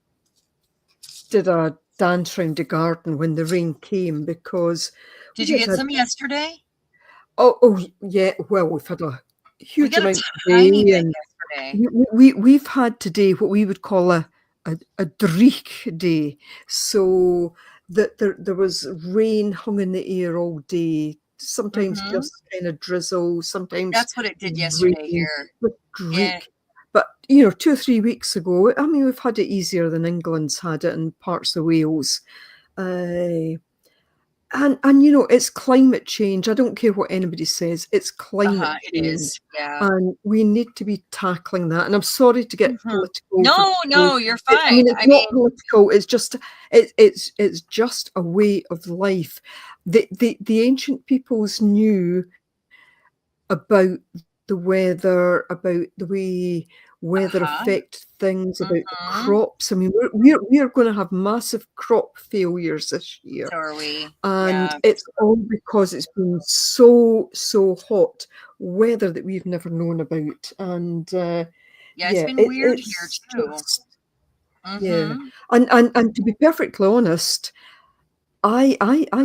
did a dance round the garden when the rain came, because did you get some yesterday? Oh yeah, well, we've had a huge amount today, and we've had today what we would call a dreich day, so that there was rain hung in the air all day, sometimes just kind of drizzle, sometimes that's what it did yesterday here. But 2 or 3 weeks ago, I mean, we've had it easier than England's had it in parts of Wales, And you know, it's climate change. I don't care what anybody says. It's climate It change, is. Yeah. and we need to be tackling that. And I'm sorry to get political. No, you're fine. I mean, it's not political. It's just it's just a way of life. The ancient peoples knew about the weather, about the way weather affect things, about the crops. I mean, we're going to have massive crop failures this year. So are we. And it's all because it's been so hot weather that we've never known about. And it's been weird here too. Yeah, and to be perfectly honest, I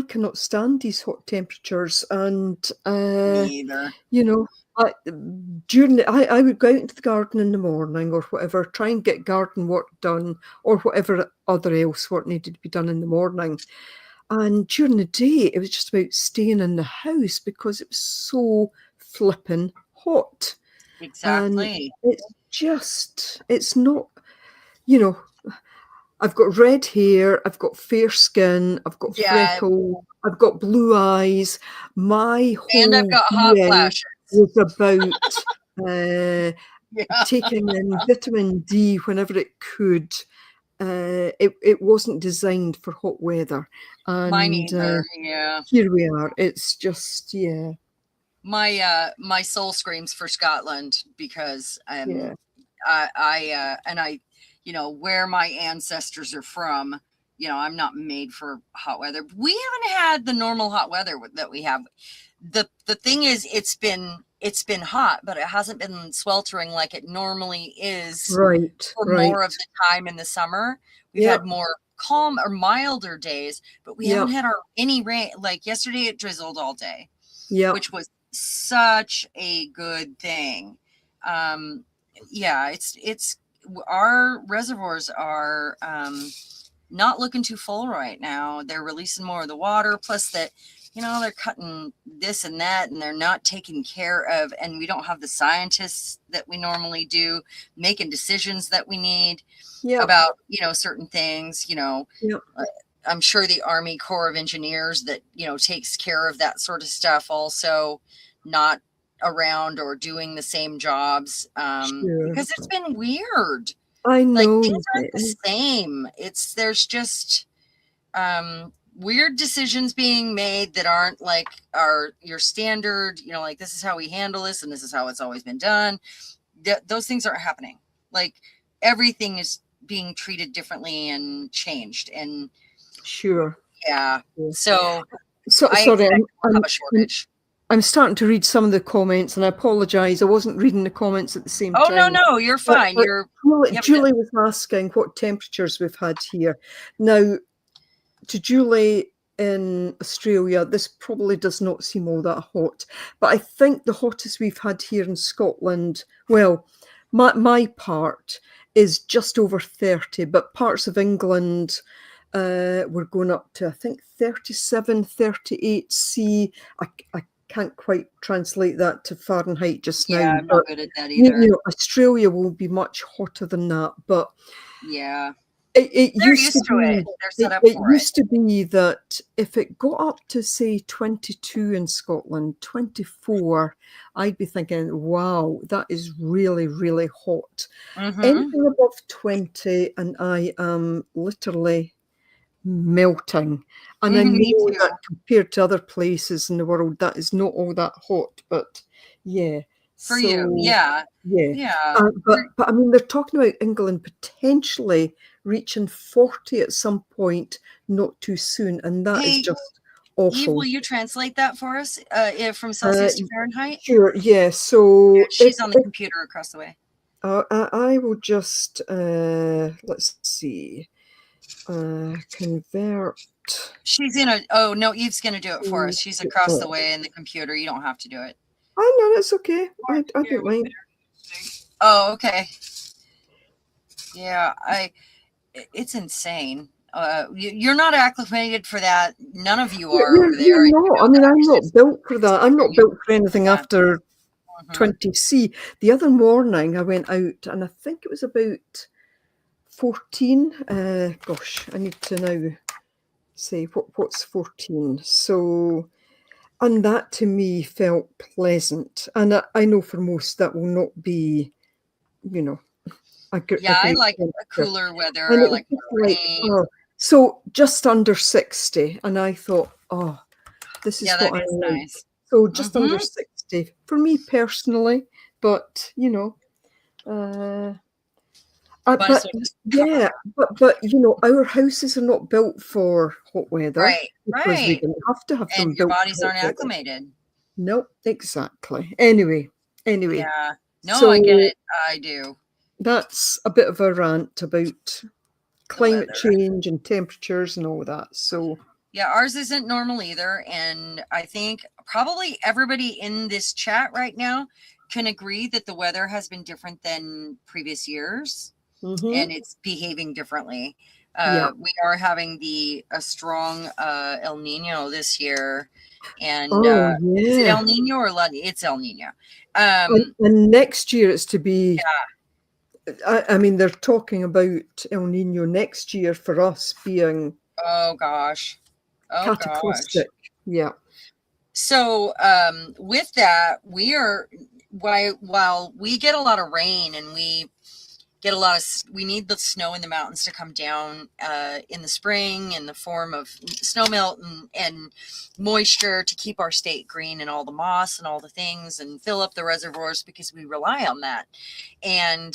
cannot stand these hot temperatures, and Me either. you know, I would go out into the garden in the morning or whatever, try and get garden work done or whatever other else what needed to be done in the morning. And during the day, it was just about staying in the house because it was so flipping hot. Exactly. And it's not, you know, I've got red hair, I've got fair skin, I've got freckles, I've got blue eyes. My whole I've got hot flashes. Was about taking in vitamin D whenever it could. It wasn't designed for hot weather. And mine either. Here we are. It's just my soul screams for Scotland because I you know, where my ancestors are from, you know, I'm not made for hot weather. We haven't had the normal hot weather that we have. The thing is, it's been hot, but it hasn't been sweltering like it normally is for more of the time in the summer. We've had more calm or milder days, but we haven't had any rain. Like yesterday, it drizzled all day, which was such a good thing. It's our reservoirs are not looking too full right now. They're releasing more of the water, plus that, you know, they're cutting this and that, and they're not taking care of, and we don't have the scientists that we normally do making decisions that we need about, you know, certain things, you know. I'm sure the Army Corps of Engineers that, you know, takes care of that sort of stuff also not around or doing the same jobs because it's been weird. I know, like things aren't the same. There's just weird decisions being made that aren't like your standard, you know, like this is how we handle this and this is how it's always been done. Those things aren't happening. Like everything is being treated differently and changed. And so sorry, have a shortage. I'm starting to read some of the comments, and I apologize. I wasn't reading the comments at the same time. No, you're fine. Julie was asking what temperatures we've had here. Now, to Julie in Australia, this probably does not seem all that hot, but I think the hottest we've had here in Scotland, well, my part is just over 30, but parts of England we're going up to, I think, 37, 38 C. I can't quite translate that to Fahrenheit just now. I'm not good at that either. You know, Australia will be much hotter than that, but they're used to it. They're set up for it. It used to be that if it got up to, say, 22 in Scotland, 24, I'd be thinking, wow, that is really, really hot. Anything above 20, and I am literally melting. And I know that compared to other places in the world, that is not all that hot, but for you, but I mean, they're talking about England potentially reaching 40 at some point, not too soon, and that is just awful. Eve, will you translate that for us from Celsius to Fahrenheit? Sure. Yeah. So she's on the computer across the way. I will just let's see. Convert. She's in Eve's gonna do it for us. She's across the way in the computer. You don't have to do it. Oh no, that's okay. I don't mind. Oh, okay. Yeah, it's insane. You're not acclimated for that. None of you are over there. No, I mean, I'm not built for that. I'm not built for anything after 20 C. The other morning I went out and I think it was about 14. Gosh, I need to now say what's 14. So, and that to me felt pleasant. And I know for most that will not be, you know, a Yeah, I great like a temperature. cooler weather. And I it was like just more like, rain. oh, so just under 60. And I thought, oh, this is Yeah, that what I is like. nice. So just under Mhm. 60 for me personally, but you know, Might as but well just cover yeah, her. but you know, our houses are not built for hot weather Right, because we right. didn't have to have them And your built for bodies hot aren't weather. acclimated. No, exactly. Anyway, Yeah. No, I get so it. I do. that's a bit of a rant about The climate weather. change and temperatures and all that. So Yeah, ours isn't normal either. And I think probably everybody in this chat right now can agree that the weather has been different than previous years and it's behaving differently. yeah. We are having a strong El Nino this year. And Oh is it yeah. El Nino or La Nina? It's El Nino. And next year it's to be, Yeah. I mean, they're talking about El Nino next year for us being Oh gosh. Oh gosh. cataclysmic. Yeah. So with that, we are while we get a lot of rain and we get a lot of we need the snow in the mountains to come down in the spring in the form of snow melt and moisture to keep our state green and all the moss and all the things and fill up the reservoirs because we rely on that. And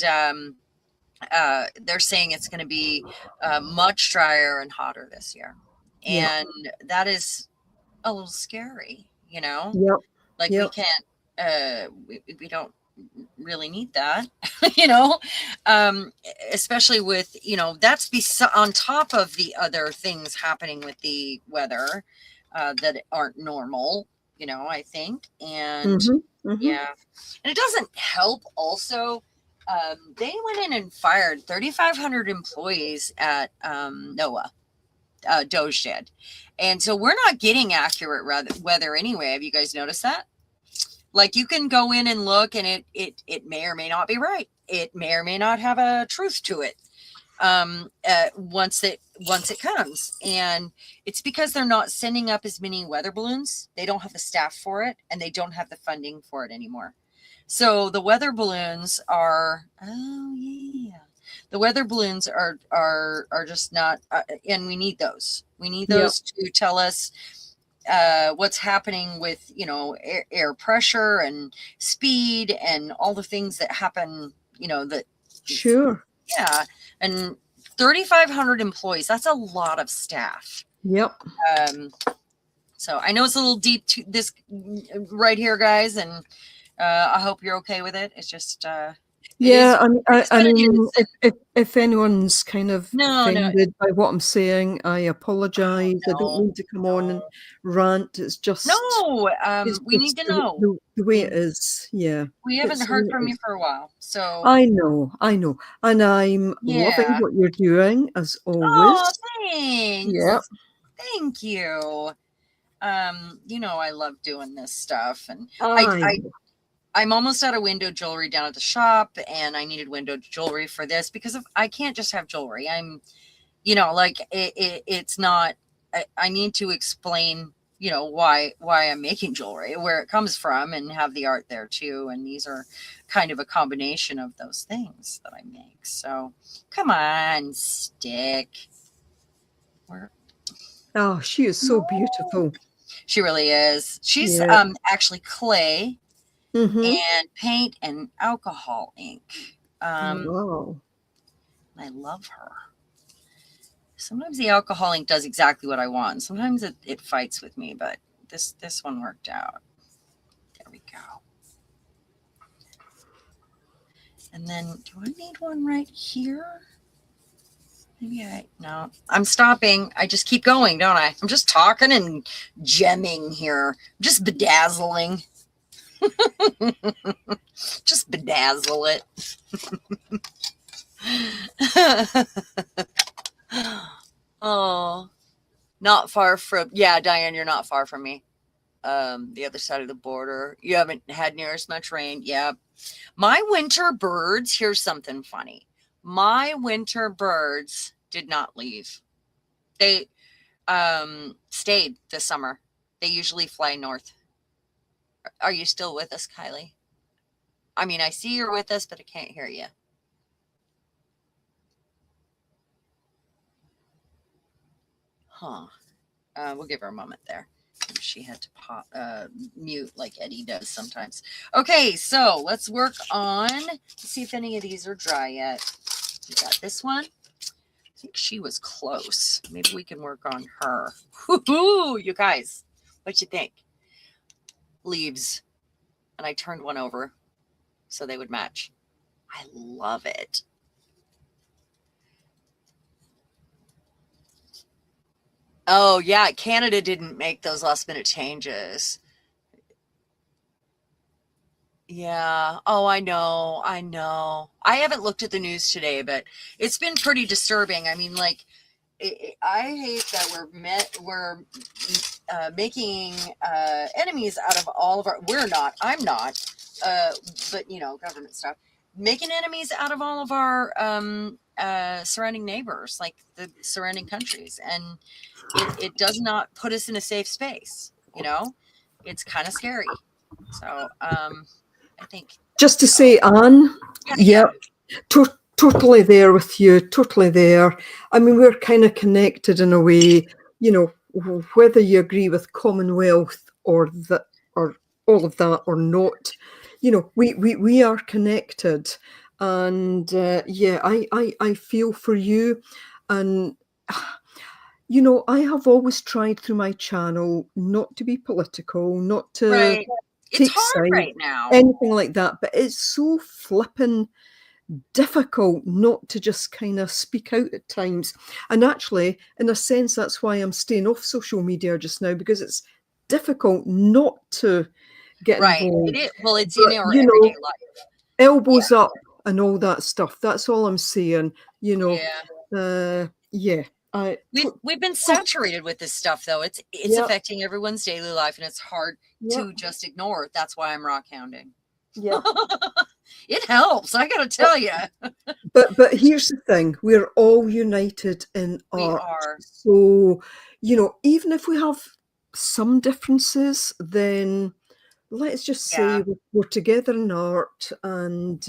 they're saying it's going to be much drier and hotter this year. Yeah. And that is a little scary, you know, Yep. like we Yep. can't, we don't really need that, you know, especially with, you know, that's on top of the other things happening with the weather that aren't normal, you know, I think. And yeah, and it doesn't help also. They went in and fired 3,500 employees at NOAA. Doge did. And so we're not getting accurate weather anyway. Have you guys noticed that? Like you can go in and look and it may or may not be right. It may or may not have a truth to it. Once it comes, and it's because they're not sending up as many weather balloons. They don't have the staff for it and they don't have the funding for it anymore. So the weather balloons are, oh yeah, the weather balloons are just not, and we need those. We need those to tell us what's happening with, you know, air pressure and speed and all the things that happen, you know, that. Sure. Yeah. And 3,500 employees, that's a lot of staff. Yep. So I know it's a little deep to this right here, guys, and I hope you're okay with it. It's just Yeah, I it mean, is. if anyone's kind of No, offended by what I'm saying, I apologize. I don't no, mean to come on and rant. It's just we need to know. the way it is. Yeah, We haven't it's the heard way it from you is. for a while, so I know, and I'm loving yeah. what you're doing as always. Oh, thanks. Yeah, Thank you. You know, I love doing this stuff, and I I'm almost out of window jewelry down at the shop, and I needed window jewelry for this because I can't just have jewelry. I'm, you know, like it's not. I need to explain, you know, why I'm making jewelry, where it comes from, and have the art there too. And these are kind of a combination of those things that I make. So come on, stick. Oh, she is so beautiful. She really is. She's Yeah. actually clay and paint and alcohol ink. Wow. I love her. Sometimes the alcohol ink does exactly what I want. Sometimes it fights with me, but this one worked out. There we go. And then do I need one right here? Maybe no, I'm stopping. I just keep going, don't I? I'm just talking and gemming here. Just bedazzling. Just bedazzle it. Oh, not far from, yeah, Diane, you're not far from me. The other side of the border. You haven't had near as much rain. Yeah. My winter birds, here's something funny. My winter birds did not leave. stayed this summer. They usually fly north. Are you still with us, Kylie? I mean, I see you're with us, but I can't hear you. Huh. We'll give her a moment there. She had to pop mute like Eddie does sometimes. Okay, so let's work on, let's see if any of these are dry yet. We got this one. I think she was close. Maybe we can work on her. Woo-hoo, you guys, what you think? Leaves. And I turned one over so they would match. I love it. Oh, yeah, Canada didn't make those last minute changes. Yeah. Oh, I know. I know. I haven't looked at the news today, but it's been pretty disturbing. I mean, like, I hate that we're making enemies out of all of our. We're not. I'm not. But you know, government stuff. Making enemies out of all of our surrounding neighbors, like the surrounding countries, and it does not put us in a safe space. You know, it's kind of scary. So I think. Just to say, Anne, yeah. Totally there with you, totally there. I mean, we're kind of connected in a way, you know, whether you agree with Commonwealth or that or all of that or not, you know, we are connected. And yeah, I feel for you. And, you know, I have always tried through my channel not to be political, not to Right. take It's hard sides, right now. anything like that. But it's so flippin' difficult not to just kind of speak out at times. And actually, in a sense, that's why I'm staying off social media just now, because it's difficult not to get involved. It is. Well, it's But, in our you know, everyday life. elbows up and all that stuff. That's all I'm saying. You know, yeah. We've been saturated with this stuff, though. It's affecting everyone's daily life, and it's hard to just ignore. That's why I'm rock hounding. Yeah. It helps, I gotta tell you. But here's the thing: we're all united in art. We are. So, you know, even if we have some differences, then let's just say we're together in art. And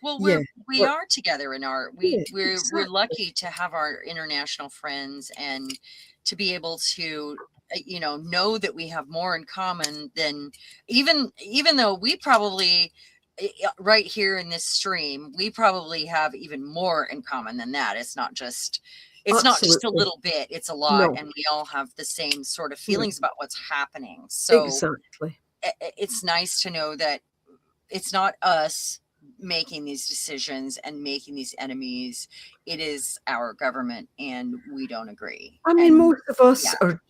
well, we are together in art. We're lucky to have our international friends and to be able to, you know that we have more in common than even though we probably right here in this stream, we probably have even more in common than that. It's not just a little bit, it's a lot. And we all have the same sort of feelings about what's happening. So exactly, it's nice to know that it's not us making these decisions and making these enemies. It is our government, and we don't agree. I mean, most of us are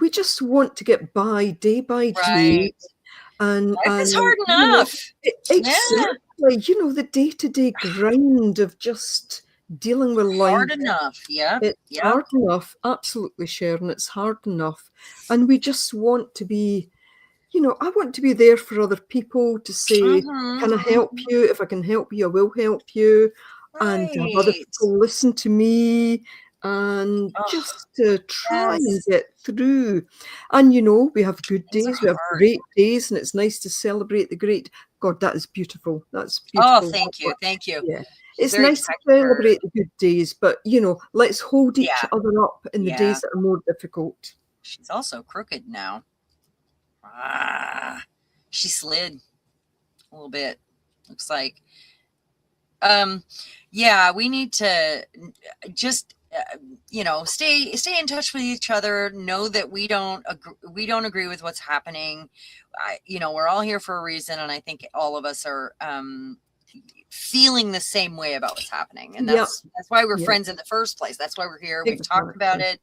we just want to get by day by day. And life is hard enough. Exactly. You know, the day-to-day grind of just dealing with life. Hard enough. It's hard enough. Absolutely, Sharon. It's hard enough. And we just want to be, you know, I want to be there for other people to say, can I help you? If I can help you, I will help you. And have other people listen to me. And just to try and get through. And, you know, we have good days, we have great days, and it's nice to celebrate the great. God, that is beautiful. That's beautiful. Oh, thank you. Thank you. Yeah. It's nice to celebrate the good days, but, you know, let's hold each other up in the days that are more difficult. She's also crooked now. She slid a little bit, looks like. We need to just you know, stay in touch with each other. Know that we don't agree with what's happening. You know, we're all here for a reason, and I think all of us are feeling the same way about what's happening, and that's why we're friends in the first place. That's why we're here. We've talked about it.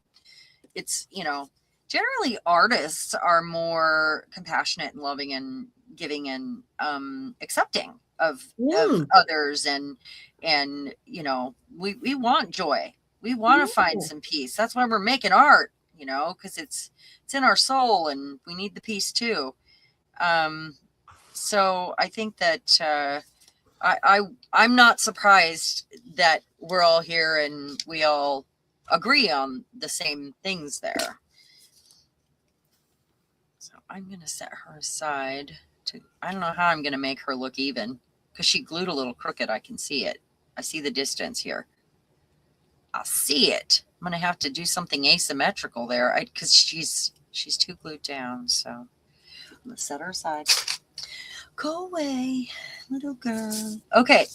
It's, you know, generally artists are more compassionate and loving and giving and accepting of others, and you know, we want joy. We want to find some peace. That's why we're making art, you know, because it's in our soul, and we need the peace too. So I think that I'm not surprised that we're all here and we all agree on the same things there. So I'm going to set her aside to, I don't know how I'm going to make her look even because she glued a little crooked. I can see it. I see the distance here. I see it. I'm going to have to do something asymmetrical there because she's too glued down. So I'm going to set her aside. Go away, little girl. Okay.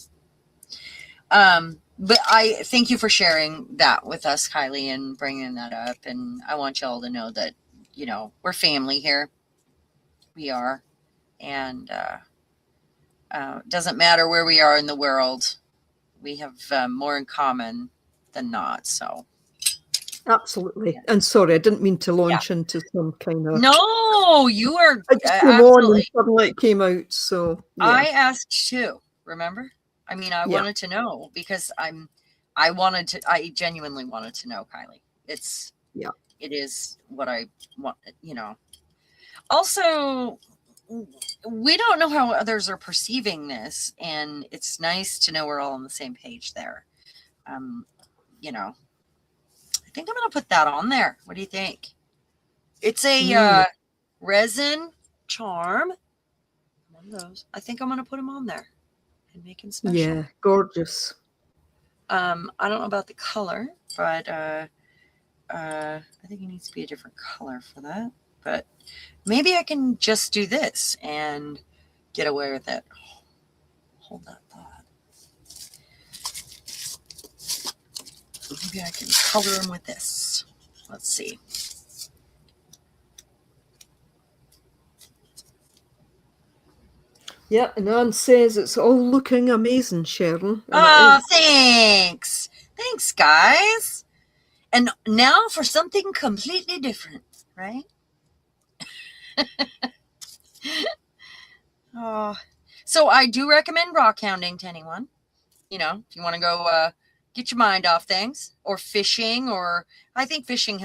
But I thank you for sharing that with us, Kylie, and bringing that up. And I want y'all to know that, you know, we're family here. We are. And doesn't matter where we are in the world. We have more in common than not. So. Absolutely. And sorry, I didn't mean to launch into some kind of... No, you are I just came on and suddenly it came out. So yeah. I asked too, remember? I mean, I wanted to know because I genuinely wanted to know, Kylie. It is what I want, you know. Also, we don't know how others are perceiving this, and it's nice to know we're all on the same page there. You know, I think I'm going to put that on there. What do you think? It's a resin charm. One of those. I think I'm going to put them on there and make them special. Yeah, gorgeous. I don't know about the color, but I think it needs to be a different color for that. But maybe I can just do this and get away with it. Hold that thought. Maybe I can color them with this. Let's see. Yeah, and Anne says it's all looking amazing, Sharon. Oh, thanks. Thanks, guys. And now for something completely different, right? Oh, so I do recommend rock hounding to anyone. You know, if you want to go get your mind off things, or fishing, or I think fishing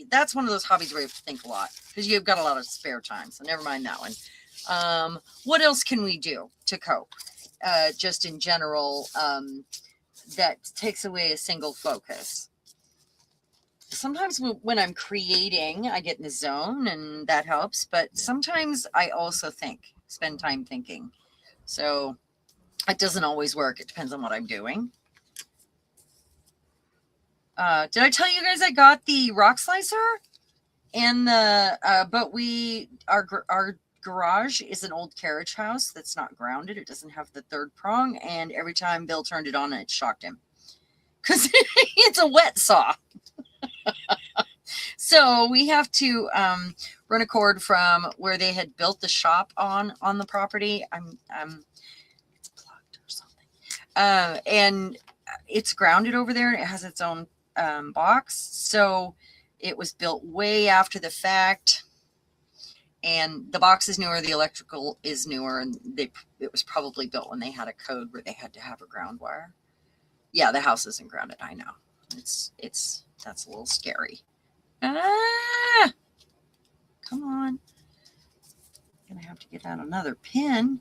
that's one of those hobbies where you have to think a lot because you've got a lot of spare time. So never mind that one. What else can we do to cope? Just in general, that takes away a single focus. Sometimes when I'm creating, I get in the zone and that helps. But sometimes I also spend time thinking. So it doesn't always work. It depends on what I'm doing. Did I tell you guys I got the rock slicer? And but our garage is an old carriage house that's not grounded. It doesn't have the third prong. And every time Bill turned it on, it shocked him. Because it's a wet saw. So we have to run a cord from where they had built the shop on the property. It's plugged or something. And it's grounded over there. And it has its own box. So it was built way after the fact. And the box is newer. The electrical is newer. And it was probably built when they had a code where they had to have a ground wire. Yeah, the house isn't grounded. I know. That's a little scary. Ah! Come on. I'm going to have to get out another pin.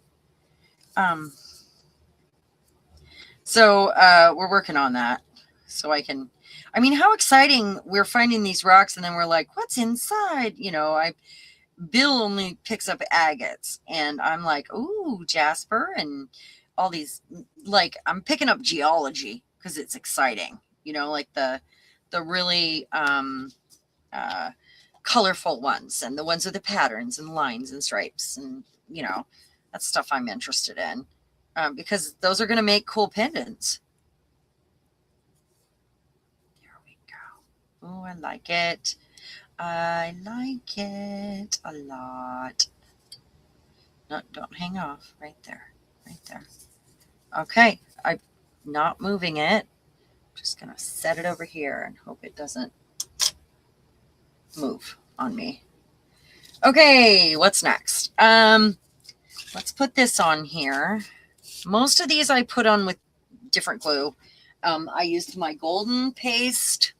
So we're working on that. So I mean, how exciting. We're finding these rocks and then we're like, what's inside? You know, Bill only picks up agates and I'm like, ooh, jasper and all these, like, I'm picking up geology because it's exciting. You know, like the really colorful ones and the ones with the patterns and lines and stripes. And, you know, that's stuff I'm interested in because those are going to make cool pendants. There we go. Oh, I like it. I like it a lot. No, don't hang off. Right there. Right there. Okay. I'm not moving it. Just going to set it over here and hope it doesn't move on me. Okay, what's next? Let's put this on here. Most of these I put on with different glue. I used my golden paste.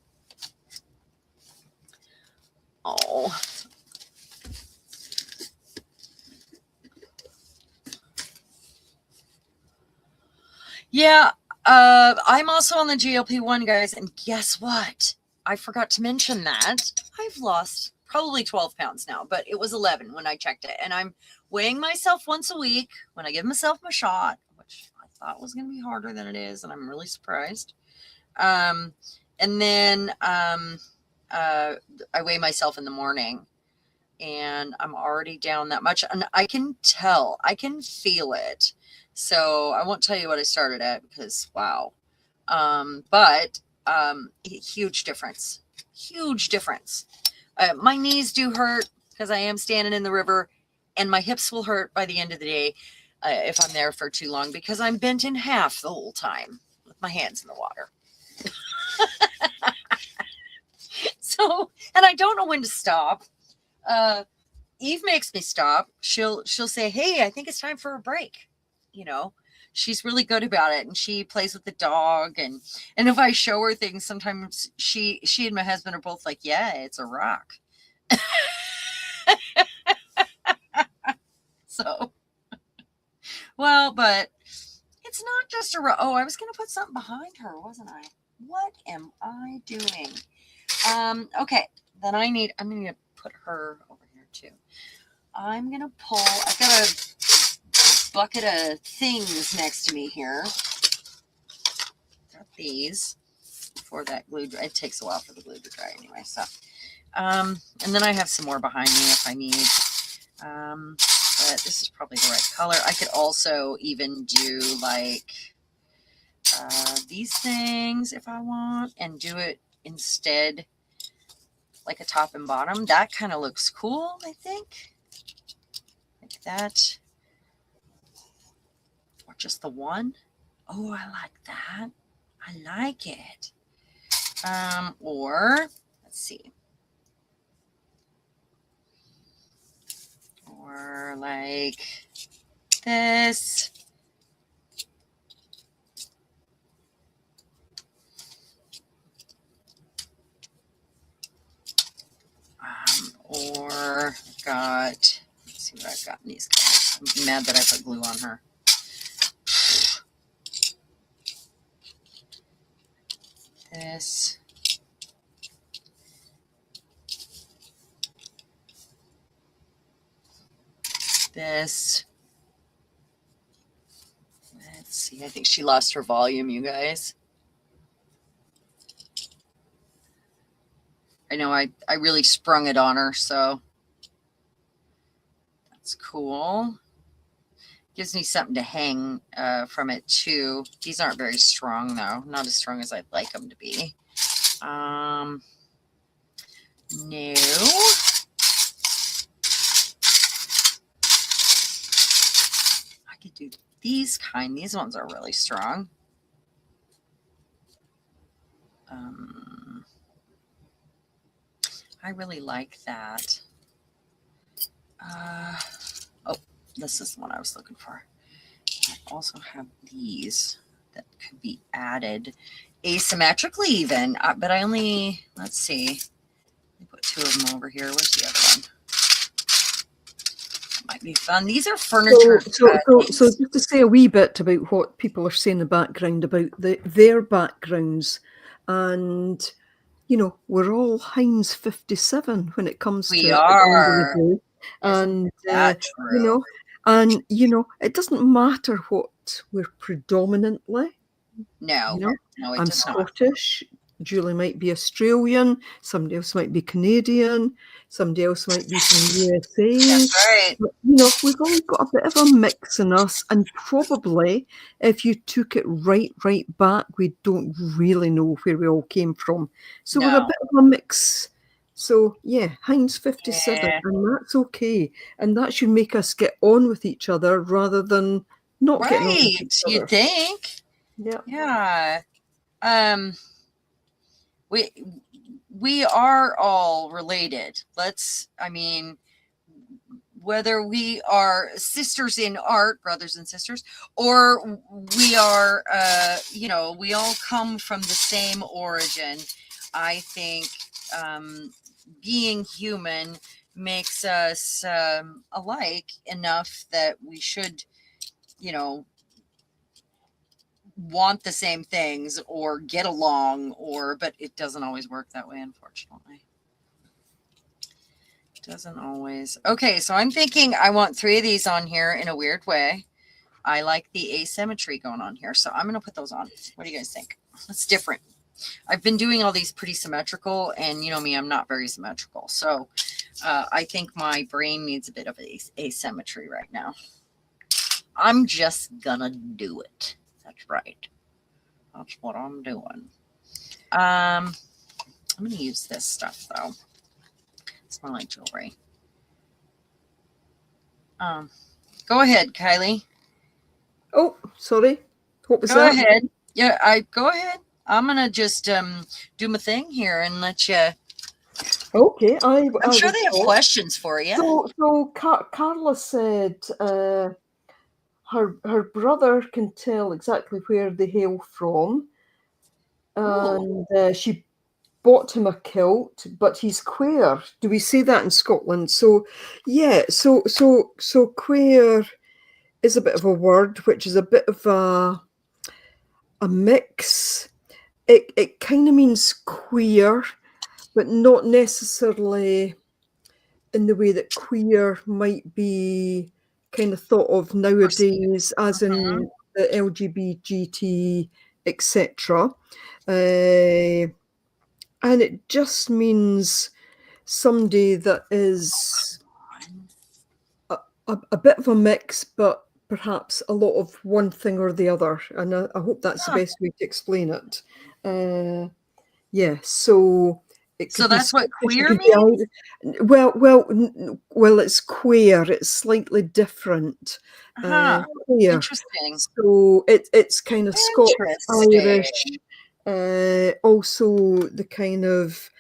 Oh. Yeah, I'm also on the GLP-1, guys, and guess what? I forgot to mention that I've lost probably 12 pounds now, but it was 11 when I checked it. And I'm weighing myself once a week when I give myself my shot, which I thought was going to be harder than it is. And I'm really surprised. And then I weigh myself in the morning, and I'm already down that much. And I can tell, I can feel it. So I won't tell you what I started at because, wow. But huge difference. Huge difference. My knees do hurt because I am standing in the river, and my hips will hurt by the end of the day if I'm there for too long because I'm bent in half the whole time with my hands in the water. So, and I don't know when to stop. Eve makes me stop. She'll say, "Hey, I think it's time for a break." You know, she's really good about it, and she plays with the dog. And if I show her things, sometimes she and my husband are both like, "Yeah, it's a rock." So, well, but it's not just a rock. Oh, I was going to put something behind her, wasn't I? What am I doing? Okay, then I'm going to put her over here too. I'm going to pull, I've got a bucket of things next to me here. Got these for that glue. It takes a while for the glue to dry anyway. So, and then I have some more behind me if I need. But this is probably the right color. I could also even do like these things if I want and do it instead like a top and bottom. That kind of looks cool, I think. Like that. Or just the one. Oh, I like that. I like it. Or let's see. Or like this. Or I've got, let's see what I've got in these colors. I'm mad that I put glue on her. This. This. Let's see. I think she lost her volume, you guys. I know I really sprung it on her, so that's cool. Gives me something to hang from it too. These aren't very strong though. Not as strong as I'd like them to be. No. I could do these kind. These ones are really strong. I really like that. Oh, this is the one I was looking for. I also have these that could be added asymmetrically even, but I only, let's see. Let me put two of them over here. Where's the other one? Might be fun. These are furniture. So just to say a wee bit about what people are saying in the background about their backgrounds, and you know, we're all Heinz 57 when it comes to we are. Day. And you know, it doesn't matter what we're predominantly. No, you know, no, I'm Scottish. Julie might be Australian. Somebody else might be Canadian. Somebody else might be from the USA. That's right. But, you know, we've all got a bit of a mix in us, and probably if you took it right back, we don't really know where we all came from. So we're a bit of a mix. So yeah, Heinz 57, and that's okay, and that should make us get on with each other rather than not getting on with each other. You think? Yeah. We are all related. I mean, whether we are sisters in art, brothers and sisters, or we are, you know, we all come from the same origin. I think being human makes us alike enough that we should, you know, want the same things or get along, but it doesn't always work that way, unfortunately. It doesn't always. Okay, so I'm thinking I want 3 of these on here in a weird way. I like the asymmetry going on here, so I'm going to put those on. What do you guys think? It's different. I've been doing all these pretty symmetrical, and you know me, I'm not very symmetrical. So I think my brain needs a bit of asymmetry right now. I'm just going to do it. That's right. That's what I'm doing. I'm going to use this stuff, though. It's more like jewelry. Go ahead, Kylie. Oh, sorry. What was that? Go ahead. Yeah, go ahead. I'm gonna just do my thing here and let you. Okay, I'm sure they have questions for you. So Carla said her brother can tell exactly where they hail from, and she bought him a kilt, but he's queer. Do we say that in Scotland? So yeah, so queer is a bit of a word, which is a bit of a mix. It kind of means queer, but not necessarily in the way that queer might be kind of thought of nowadays, as in the LGBT, etc. And it just means somebody that is a bit of a mix, but perhaps a lot of one thing or the other. And I hope that's the best way to explain it. Yeah, so that's what queer means? Well, it's queer. It's slightly different. Queer. Interesting. So it's kind of Scots, Irish. Also the kind of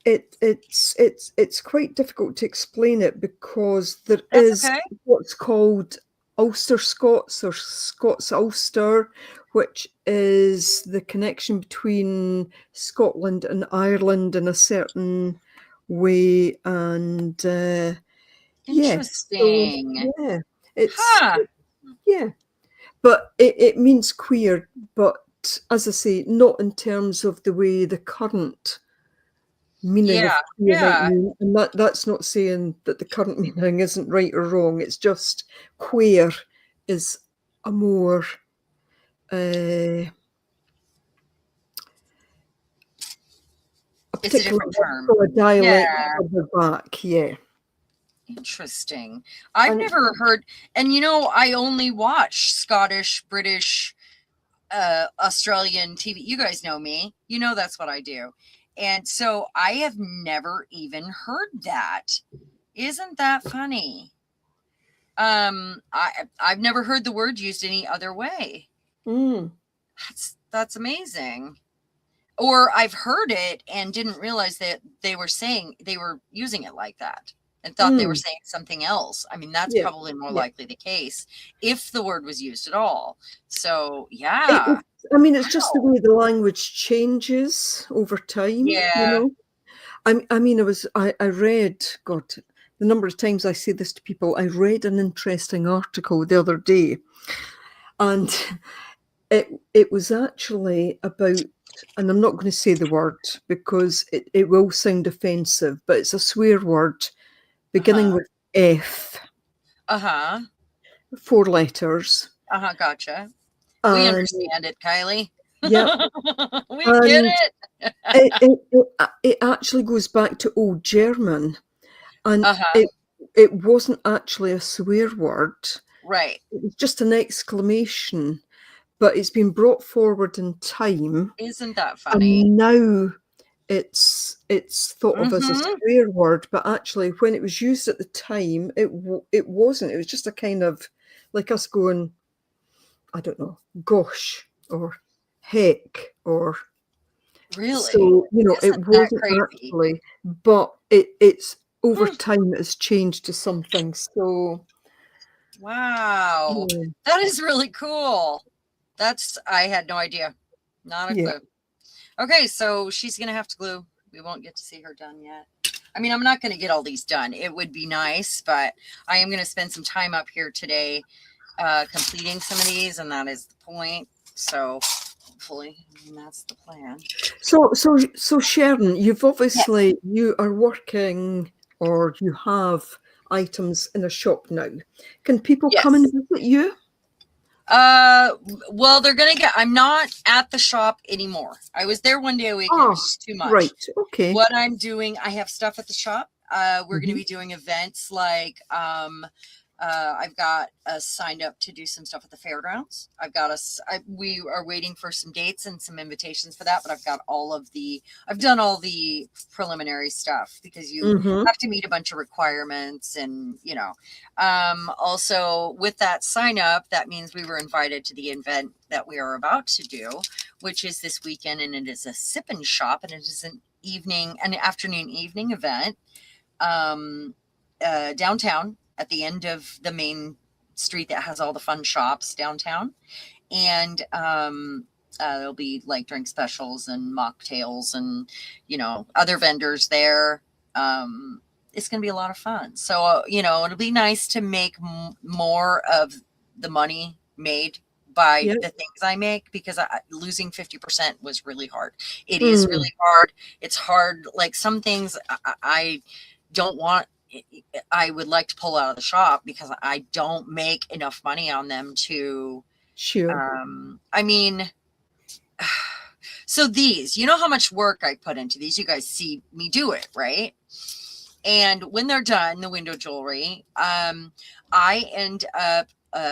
it's quite difficult to explain it because there is what's called Ulster Scots or Scots Ulster, which is the connection between Scotland and Ireland in a certain way. And interesting. But it means queer, but as I say, not in terms of the way the current meaning of queer might mean. And that's not saying that the current meaning isn't right or wrong. It's just queer is a more a particular term. A dialect of the back, Interesting. I've never heard, and I only watch Scottish, British, Australian TV. You guys know me. That's what I do. And so I have never even heard that. Isn't that funny? I've never heard the word used any other way. That's amazing. Or I've heard it and didn't realize that they were using it like that and thought they were saying something else. I mean, that's probably more likely the case if the word was used at all. So it's just the way the language changes over time. I read, God, the number of times I say this to people, I read an interesting article the other day, and it was actually about, and I'm not going to say the word because it will sound offensive, but it's a swear word beginning with F. 4 letters. Gotcha. We understand it, Kylie. Yeah. We get it. It actually goes back to Old German, and it wasn't actually a swear word. Right. It was just an exclamation, but it's been brought forward in time. Isn't that funny? And now it's thought of as a swear word, but actually when it was used at the time, it wasn't. It was just a kind of like us going, I don't know, gosh, or heck, or really. So it wasn't actually, but it's over time it has changed to something. So wow, that is really cool. I had no idea. Not a clue. Okay, so she's gonna have to glue. We won't get to see her done yet. I mean, I'm not going to get all these done. It would be nice, but I am going to spend some time up here today completing some of these, and that is the point. So hopefully, that's the plan. So Sharon, you've obviously, Yes. you are working or you have items in a shop now. Can people come and Yes. visit you? Well, I'm not at the shop anymore. I was there one day a week and it was too much. Right. Okay. What I'm doing, I have stuff at the shop. We're going to Mhm. be doing events like, I've got us signed up to do some stuff at the fairgrounds. We are waiting for some dates and some invitations for that, but I've done all the preliminary stuff because you Mhm. have to meet a bunch of requirements and, also with that sign up, that means we were invited to the event that we are about to do, which is this weekend. And it is a sip and shop, and it is an afternoon evening event, downtown at the end of the main street that has all the fun shops downtown. And there'll be like drink specials and mocktails and, other vendors there. It's going to be a lot of fun. So, it'll be nice to make more of the money made by Yep. the things I make, because losing 50% was really hard. It is really hard. It's hard. Like some things I don't want. I would like to pull out of the shop because I don't make enough money on them to, Sure. I mean, so these, how much work I put into these, you guys see me do it, right? And when they're done, the window jewelry, I end up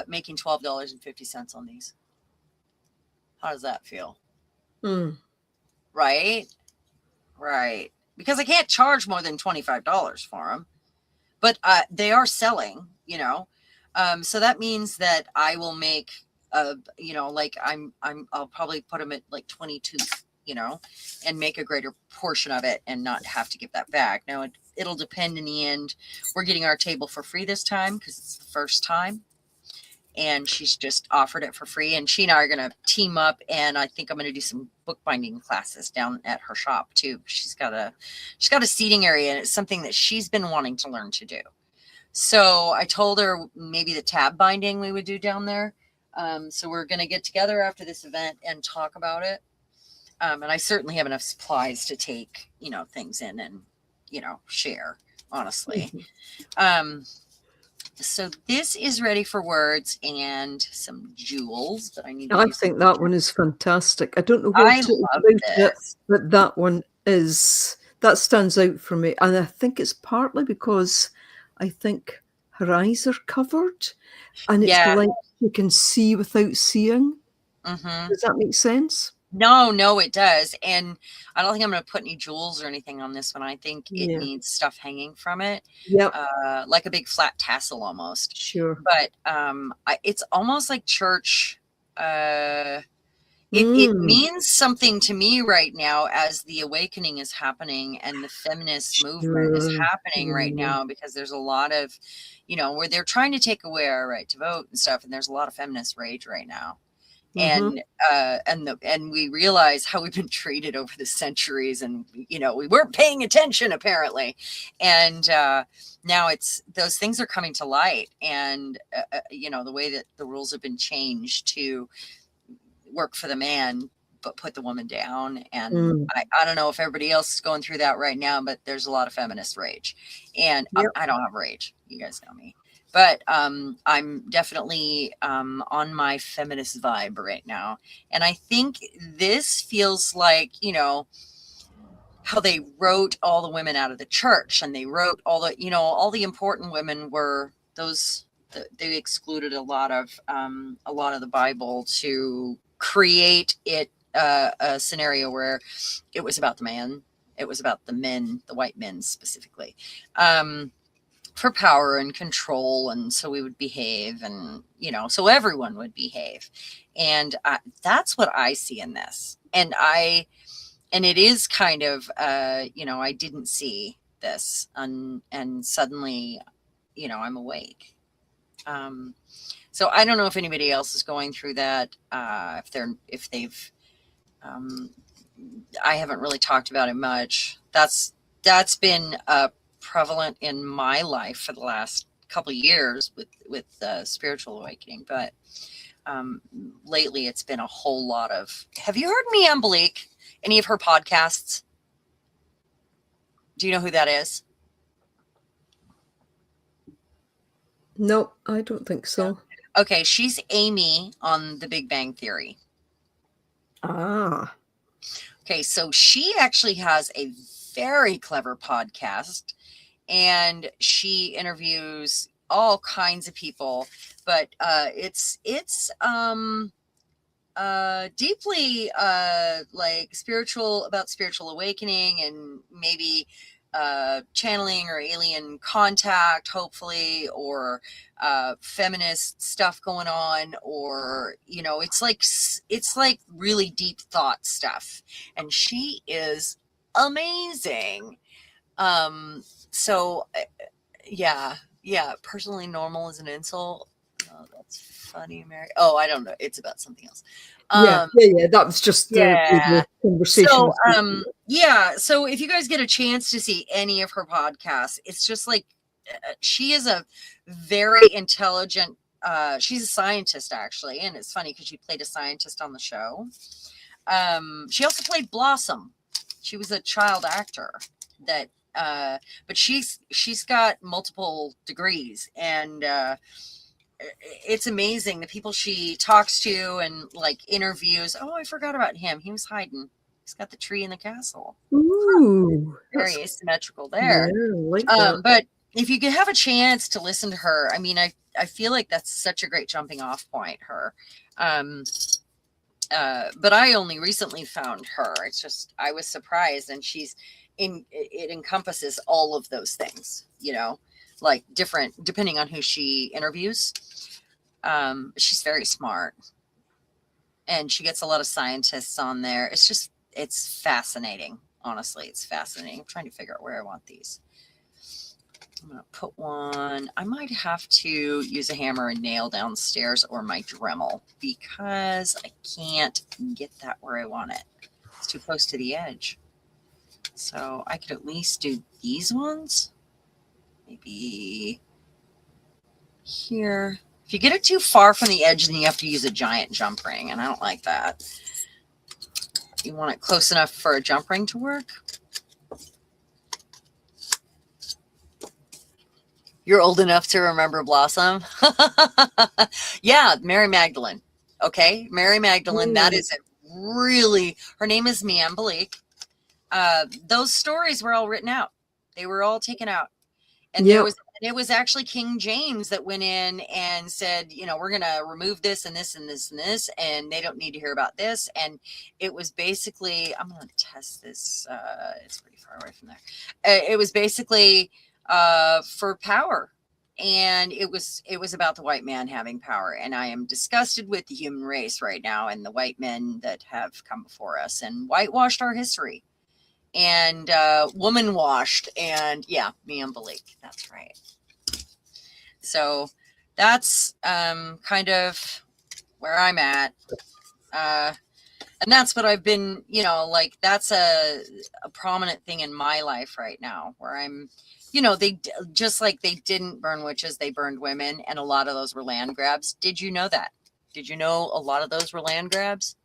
making $12.50 on these. How does that feel? Right? Right. Because I can't charge more than $25 for them, but they are selling, so that means that I will make, like I'll probably put them at like 22, and make a greater portion of it and not have to give that back. Now it'll depend in the end. We're getting our table for free this time because it's the first time. And she's just offered it for free. And she and I are going to team up. And I think I'm going to do some bookbinding classes down at her shop too. She's got a seating area, and it's something that she's been wanting to learn to do. So I told her maybe the tab binding we would do down there. So we're going to get together after this event and talk about it. And I certainly have enough supplies to take, things in and, share, honestly. So this is ready for words and some jewels that I need to I think that one is fantastic. I don't know what I it is love about it, this. but that stands out for me. And I think it's partly because I think her eyes are covered, and it's Yeah. like you can see without seeing. Mm-hmm. Does that make sense? No, it does. And I don't think I'm going to put any jewels or anything on this one. I think it Yeah. needs stuff hanging from it. Yep. Like a big flat tassel almost. Sure. But it's almost like church. It means something to me right now as the awakening is happening and the feminist movement is happening right now, because there's a lot of, where they're trying to take away our right to vote and stuff. And there's a lot of feminist rage right now. And we realize how we've been treated over the centuries, and we weren't paying attention apparently, and now those things are coming to light, and the way that the rules have been changed to work for the man but put the woman down. And I don't know if everybody else is going through that right now, but there's a lot of feminist rage, and I don't have rage, you guys know me. But I'm definitely on my feminist vibe right now. And I think this feels like, how they wrote all the women out of the church, and they wrote all the important women were those, they excluded a lot of the Bible to create it a scenario where it was about the man. It was about the men, the white men specifically. For power and control, and so we would behave, and so everyone would behave, and that's what I see in this. And it is kind of I didn't see this, and suddenly I'm awake. So I don't know if anybody else is going through that, if they've I haven't really talked about it much. That's been prevalent in my life for the last couple of years with spiritual awakening, but lately it's been a whole lot of. Have you heard Media Mayhem? Any of her podcasts? Do you know who that is? No, I don't think so. Okay, she's Amy on The Big Bang Theory. Ah. Okay, so she actually has a very clever podcast, and she interviews all kinds of people, but it's deeply like about spiritual awakening and maybe channeling or alien contact, hopefully, or feminist stuff going on, or it's like really deep thought stuff, and she is amazing. So yeah, personally normal is an insult. Oh, that's funny, Mary. Oh, I don't know, it's about something else. Yeah, that was just the conversation. So if you guys get a chance to see any of her podcasts, it's just like she is a very intelligent, she's a scientist actually, and it's funny because she played a scientist on the show. She also played Blossom. She was a child actor that but she's got multiple degrees, and it's amazing the people she talks to and like interviews. Oh, I forgot about him. He was hiding. He's got the tree in the castle. Ooh, very asymmetrical there. Yeah, like that. But if you could have a chance to listen to her, I mean, I feel like that's such a great jumping off point, her. But I only recently found her. It's just, I was surprised, and it encompasses all of those things, like different, depending on who she interviews. She's very smart, and she gets a lot of scientists on there. It's fascinating. Honestly, it's fascinating. I'm trying to figure out where I want these. I'm going to put one. I might have to use a hammer and nail downstairs or my Dremel, because I can't get that where I want it. It's too close to the edge. So I could at least do these ones. Maybe here. If you get it too far from the edge, then you have to use a giant jump ring, and I don't like that. You want it close enough for a jump ring to work. You're old enough to remember Blossom? Yeah, Mary Magdalene. Okay, Mary Magdalene. That is really, her name is Media Mayhem. Those stories were all written out. They were all taken out. And it was actually King James that went in and said, we're going to remove this and this and this and this, and they don't need to hear about this. And it was basically, I'm going to test this. It's pretty far away from there. It was basically for power. And it was about the white man having power. And I am disgusted with the human race right now and the white men that have come before us and whitewashed our history. And woman washed, and Media Mayhem. That's right. So that's kind of where I'm at, and that's what I've been, like that's a prominent thing in my life right now, where I'm, they just like they didn't burn witches, they burned women, and a lot of those were land grabs. Did you know that? Did you know a lot of those were land grabs?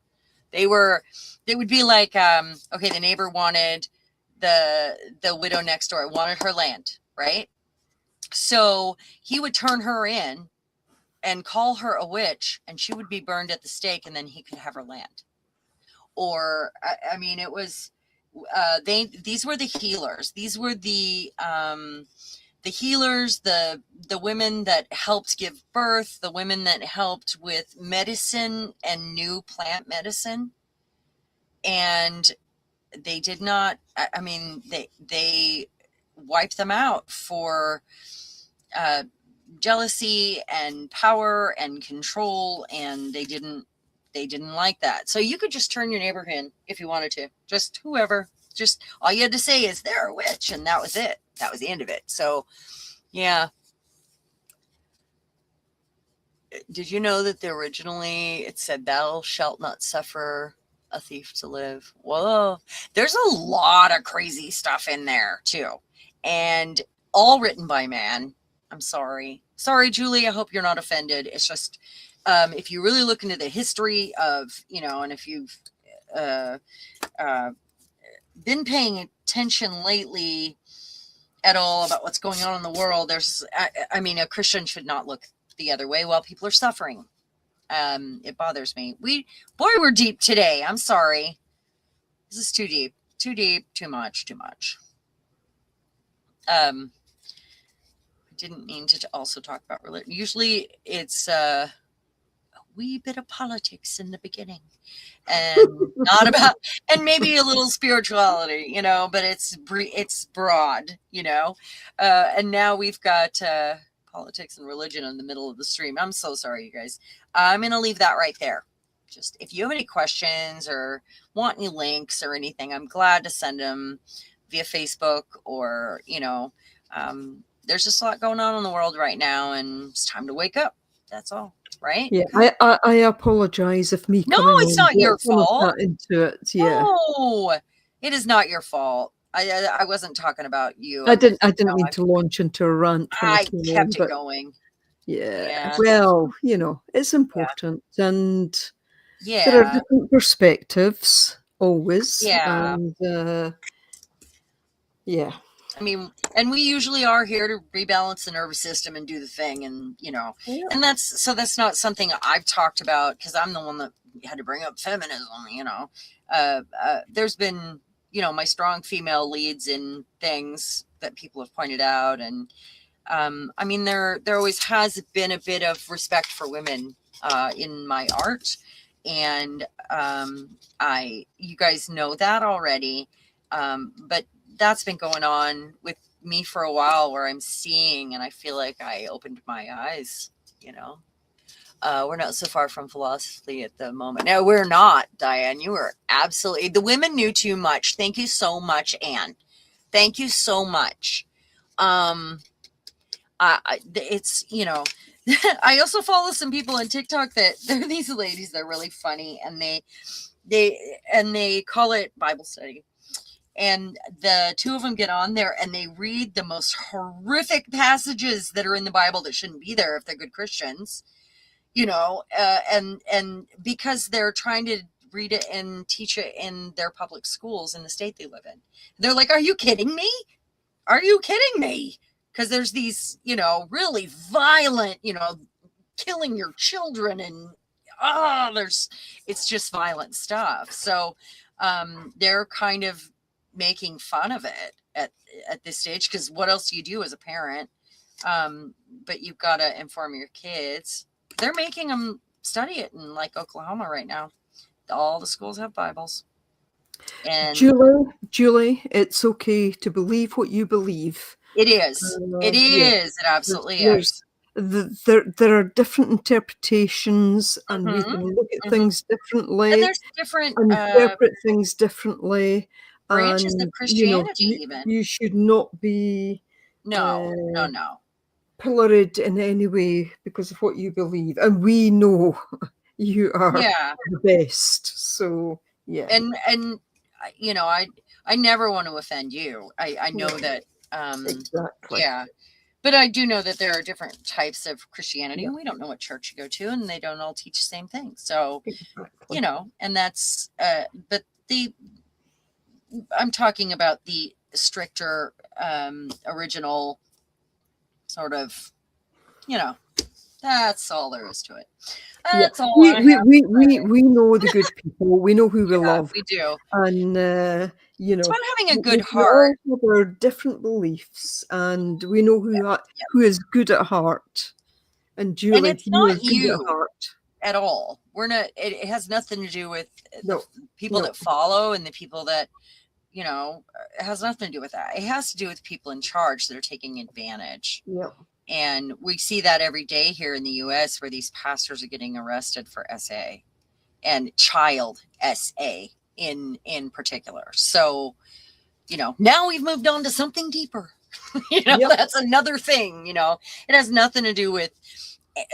They would be like, okay, the neighbor wanted the widow next door, wanted her land, right? So he would turn her in and call her a witch, and she would be burned at the stake, and then he could have her land. Or, I mean, it was, these were the healers. These were the healers, the women that helped give birth, the women that helped with medicine and new plant medicine. And they did not, I mean, they wiped them out for jealousy and power and control, and they didn't like that. So you could just turn your neighbor in if you wanted to, just whoever, just all you had to say is they're a witch, and that was it. That was the end of it. So yeah. Did you know that originally it said thou shalt not suffer a thief to live? Whoa, there's a lot of crazy stuff in there too, and all written by man. I'm sorry. Sorry, Julie. I hope you're not offended. It's just, if you really look into the history of, and if you've been paying attention lately at all about what's going on in the world, I mean, a Christian should not look the other way while people are suffering. It bothers me. We're deep today. I'm sorry. This is too deep, too much. I didn't mean to also talk about religion. Usually it's a wee bit of politics in the beginning and not about, and maybe a little spirituality, but it's broad, and now we've got politics and religion in the middle of the stream. I'm so sorry, you guys. I'm going to leave that right there. Just if you have any questions or want any links or anything, I'm glad to send them via Facebook or, there's just a lot going on in the world right now and it's time to wake up. That's all. Right? Yeah, I apologize if me. No, it's not your fault. Into it, yeah. No, it is not your fault. I wasn't talking about you. I didn't mean to launch into a rant. I kept it going. Yeah. Well, it's important, and there are different perspectives always. Yeah. And, yeah. I mean, and we usually are here to rebalance the nervous system and do the thing. And, and that's not something I've talked about because I'm the one that had to bring up feminism, there's been, my strong female leads in things that people have pointed out. And, I mean, there always has been a bit of respect for women, in my art. And, you guys know that already. But that's been going on with me for a while where I'm seeing, and I feel like I opened my eyes, we're not so far from philosophy at the moment. No, we're not, Diane. You were absolutely, the women knew too much. Thank you so much, Anne. Thank you so much. It's, I also follow some people on TikTok that they're these ladies, they're really funny and they call it Bible study. And the two of them get on there and they read the most horrific passages that are in the Bible that shouldn't be there if they're good Christians, and because they're trying to read it and teach it in their public schools in the state they live in. They're like, are you kidding me? Are you kidding me? Because there's these, really violent, killing your children and, it's just violent stuff. So they're kind of making fun of it at this stage, because what else do you do as a parent? But you've got to inform your kids. They're making them study it in like Oklahoma right now. All the schools have Bibles. And Julie, it's okay to believe what you believe. It is. It is. It absolutely is. There are different interpretations, and we can look at things differently. And there's different interpret things differently. Branches of Christianity, even. You should not be no. pilloried in any way because of what you believe, and we know you are the best. So yeah, and I never want to offend you. I know that exactly. Yeah, but I do know that there are different types of Christianity, and we don't know what church you go to, and they don't all teach the same thing. So and that's but I'm talking about the stricter original sort of, that's all there is to it. That's all. We know the good people. We know who we love. We do. And it's about having a good heart. We all have our different beliefs, and we know who is good at heart. And Julie, and it's not you at heart at all. We're not. It has nothing to do with the people that follow and the people that. It has nothing to do with that. It has to do with people in charge that are taking advantage. Yeah. And we see that every day here in the U.S. where these pastors are getting arrested for SA and child SA in particular. So, now we've moved on to something deeper. That's another thing, it has nothing to do with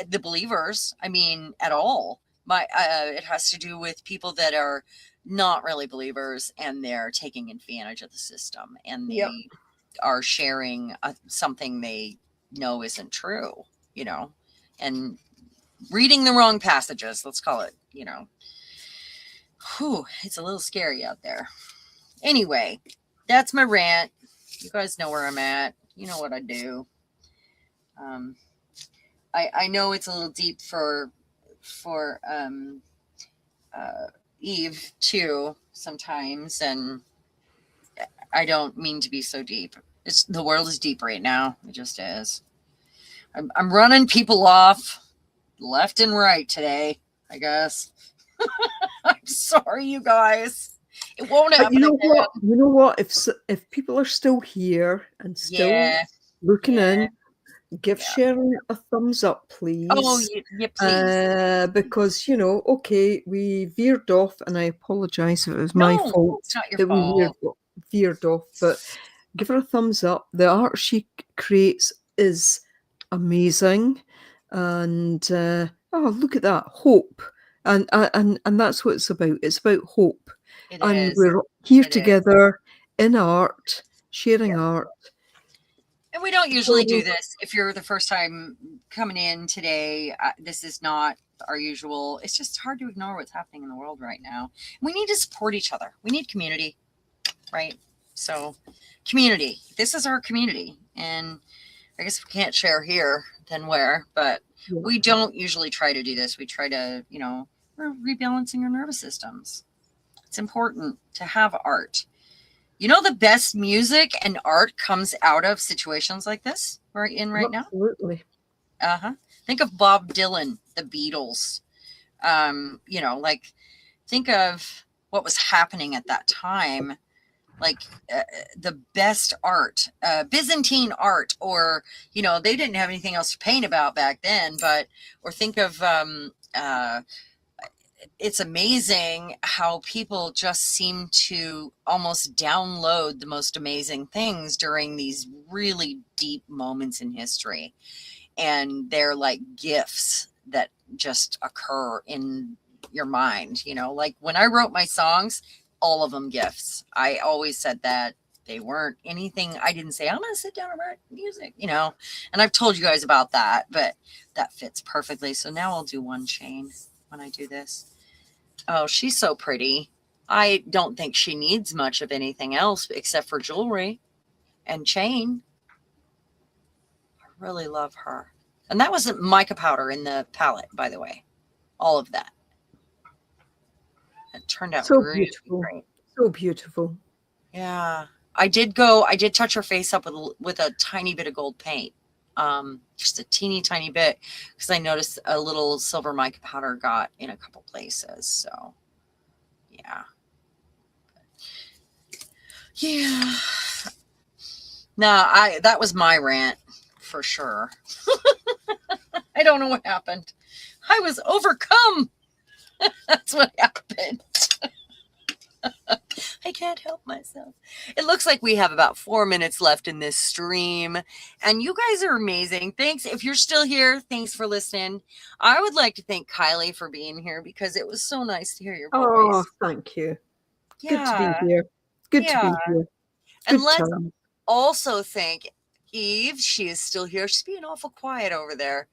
the believers. I mean, at all. It has to do with people that are not really believers, and they're taking advantage of the system, and they are sharing something they know isn't true, and reading the wrong passages, let's call it, it's a little scary out there. Anyway, that's my rant. You guys know where I'm at. You know what I do. I know it's a little deep for Eve too sometimes, and I don't mean to be so deep. The world is deep right now. It just is. I'm running people off left and right today, I guess. I'm sorry, you guys. It won't happen. You know what? If people are still here and still looking in, give Sharon a thumbs up, please. Oh, yeah, please. Because okay, we veered off, and I apologize if it was my fault. It's not your fault. We veered off, but give her a thumbs up. The art she creates is amazing, and look at that, hope, and that's what it's about. It's about hope, we're here together in art, sharing art. And we don't usually do this. If you're the first time coming in today, this is not our usual. It's just hard to ignore what's happening in the world right now. We need to support each other. We need community, right? So community, this is our community. And I guess we can't share here, then where? But we don't usually try to do this. We try to, we're rebalancing our nervous systems. It's important to have art. The best music and art comes out of situations like this we're in right now. Absolutely. Think of Bob Dylan, the Beatles. Think of what was happening at that time. The best art, Byzantine art, or, they didn't have anything else to paint about back then, or think of, it's amazing how people just seem to almost download the most amazing things during these really deep moments in history. And they're like gifts that just occur in your mind, like when I wrote my songs, all of them gifts. I always said that they weren't anything. I didn't say, I'm going to sit down and write music, and I've told you guys about that, but that fits perfectly. So now I'll do one chain when I do this. Oh, she's so pretty. I don't think she needs much of anything else except for jewelry and chain. I really love her. And that wasn't mica powder in the palette, by the way. All of that. It turned out really beautiful. Great. So beautiful. Yeah. I did touch her face up with a tiny bit of gold paint. Just a teeny tiny bit, because I noticed a little silver mica powder got in a couple places. So yeah. That was my rant for sure. I don't know what happened. I was overcome. That's what happened. I can't help myself. It looks like we have about 4 minutes left in this stream, and you guys are amazing. Thanks. If you're still here, thanks for listening. I would like to thank Kylie for being here, because it was so nice to hear your voice. Oh, thank you. Yeah. Good to be here. Good to be here. And let's also thank Eve. She is still here. She's being awful quiet over there.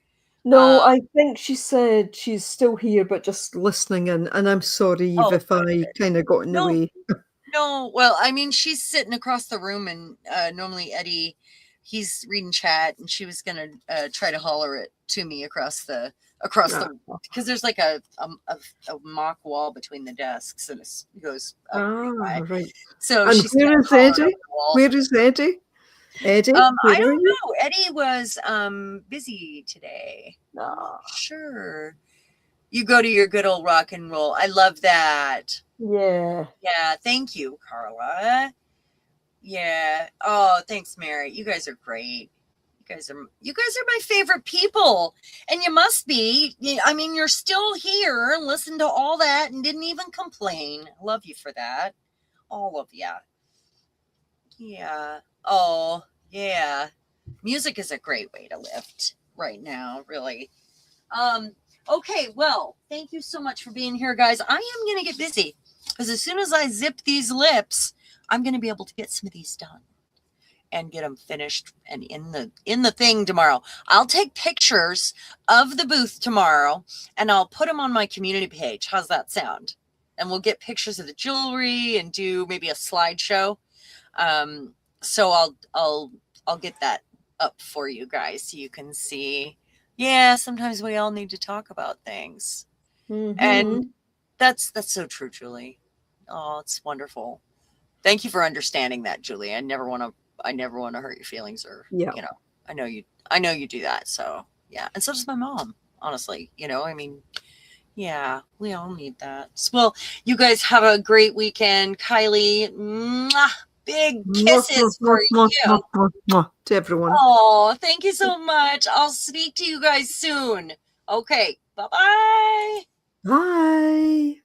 No, I think she said she's still here, but just listening in. And I'm sorry, Eve, if I kind of got in the way. No, well, I mean, she's sitting across the room, and normally Eddie, he's reading chat, and she was gonna try to holler it to me across the because there's like a mock wall between the desks, and it goes up right. So and where is Eddie? Where is Eddie? Eddie? I don't know. Eddie was busy today. Oh. Sure. You go to your good old rock and roll. I love that. Yeah. Yeah. Thank you, Carla. Yeah. Oh, thanks, Mary. You guys are great. You guys are my favorite people, and you must be. I mean, you're still here, listen to all that, and didn't even complain. I love you for that, all of you. Yeah. Oh, yeah. Music is a great way to lift right now, really. Okay, well, thank you so much for being here, guys. I am going to get busy, because as soon as I zip these lips, I'm going to be able to get some of these done. and get them finished and in the thing tomorrow. I'll take pictures of the booth tomorrow and I'll put them on my community page. How's that sound? And we'll get pictures of the jewelry and do maybe a slideshow. So I'll get that up for you guys so you can see. Yeah, sometimes we all need to talk about things. And that's so true, Julie. Oh, it's wonderful. Thank you for understanding that, Julie. I never want to hurt your feelings or, I know you do that. So yeah. And so does my mom, honestly, I mean, yeah, we all need that. Well, you guys have a great weekend. Kylie, mwah, big kisses for you. To everyone. Oh, thank you so much. I'll speak to you guys soon. Okay. Bye-bye. Bye.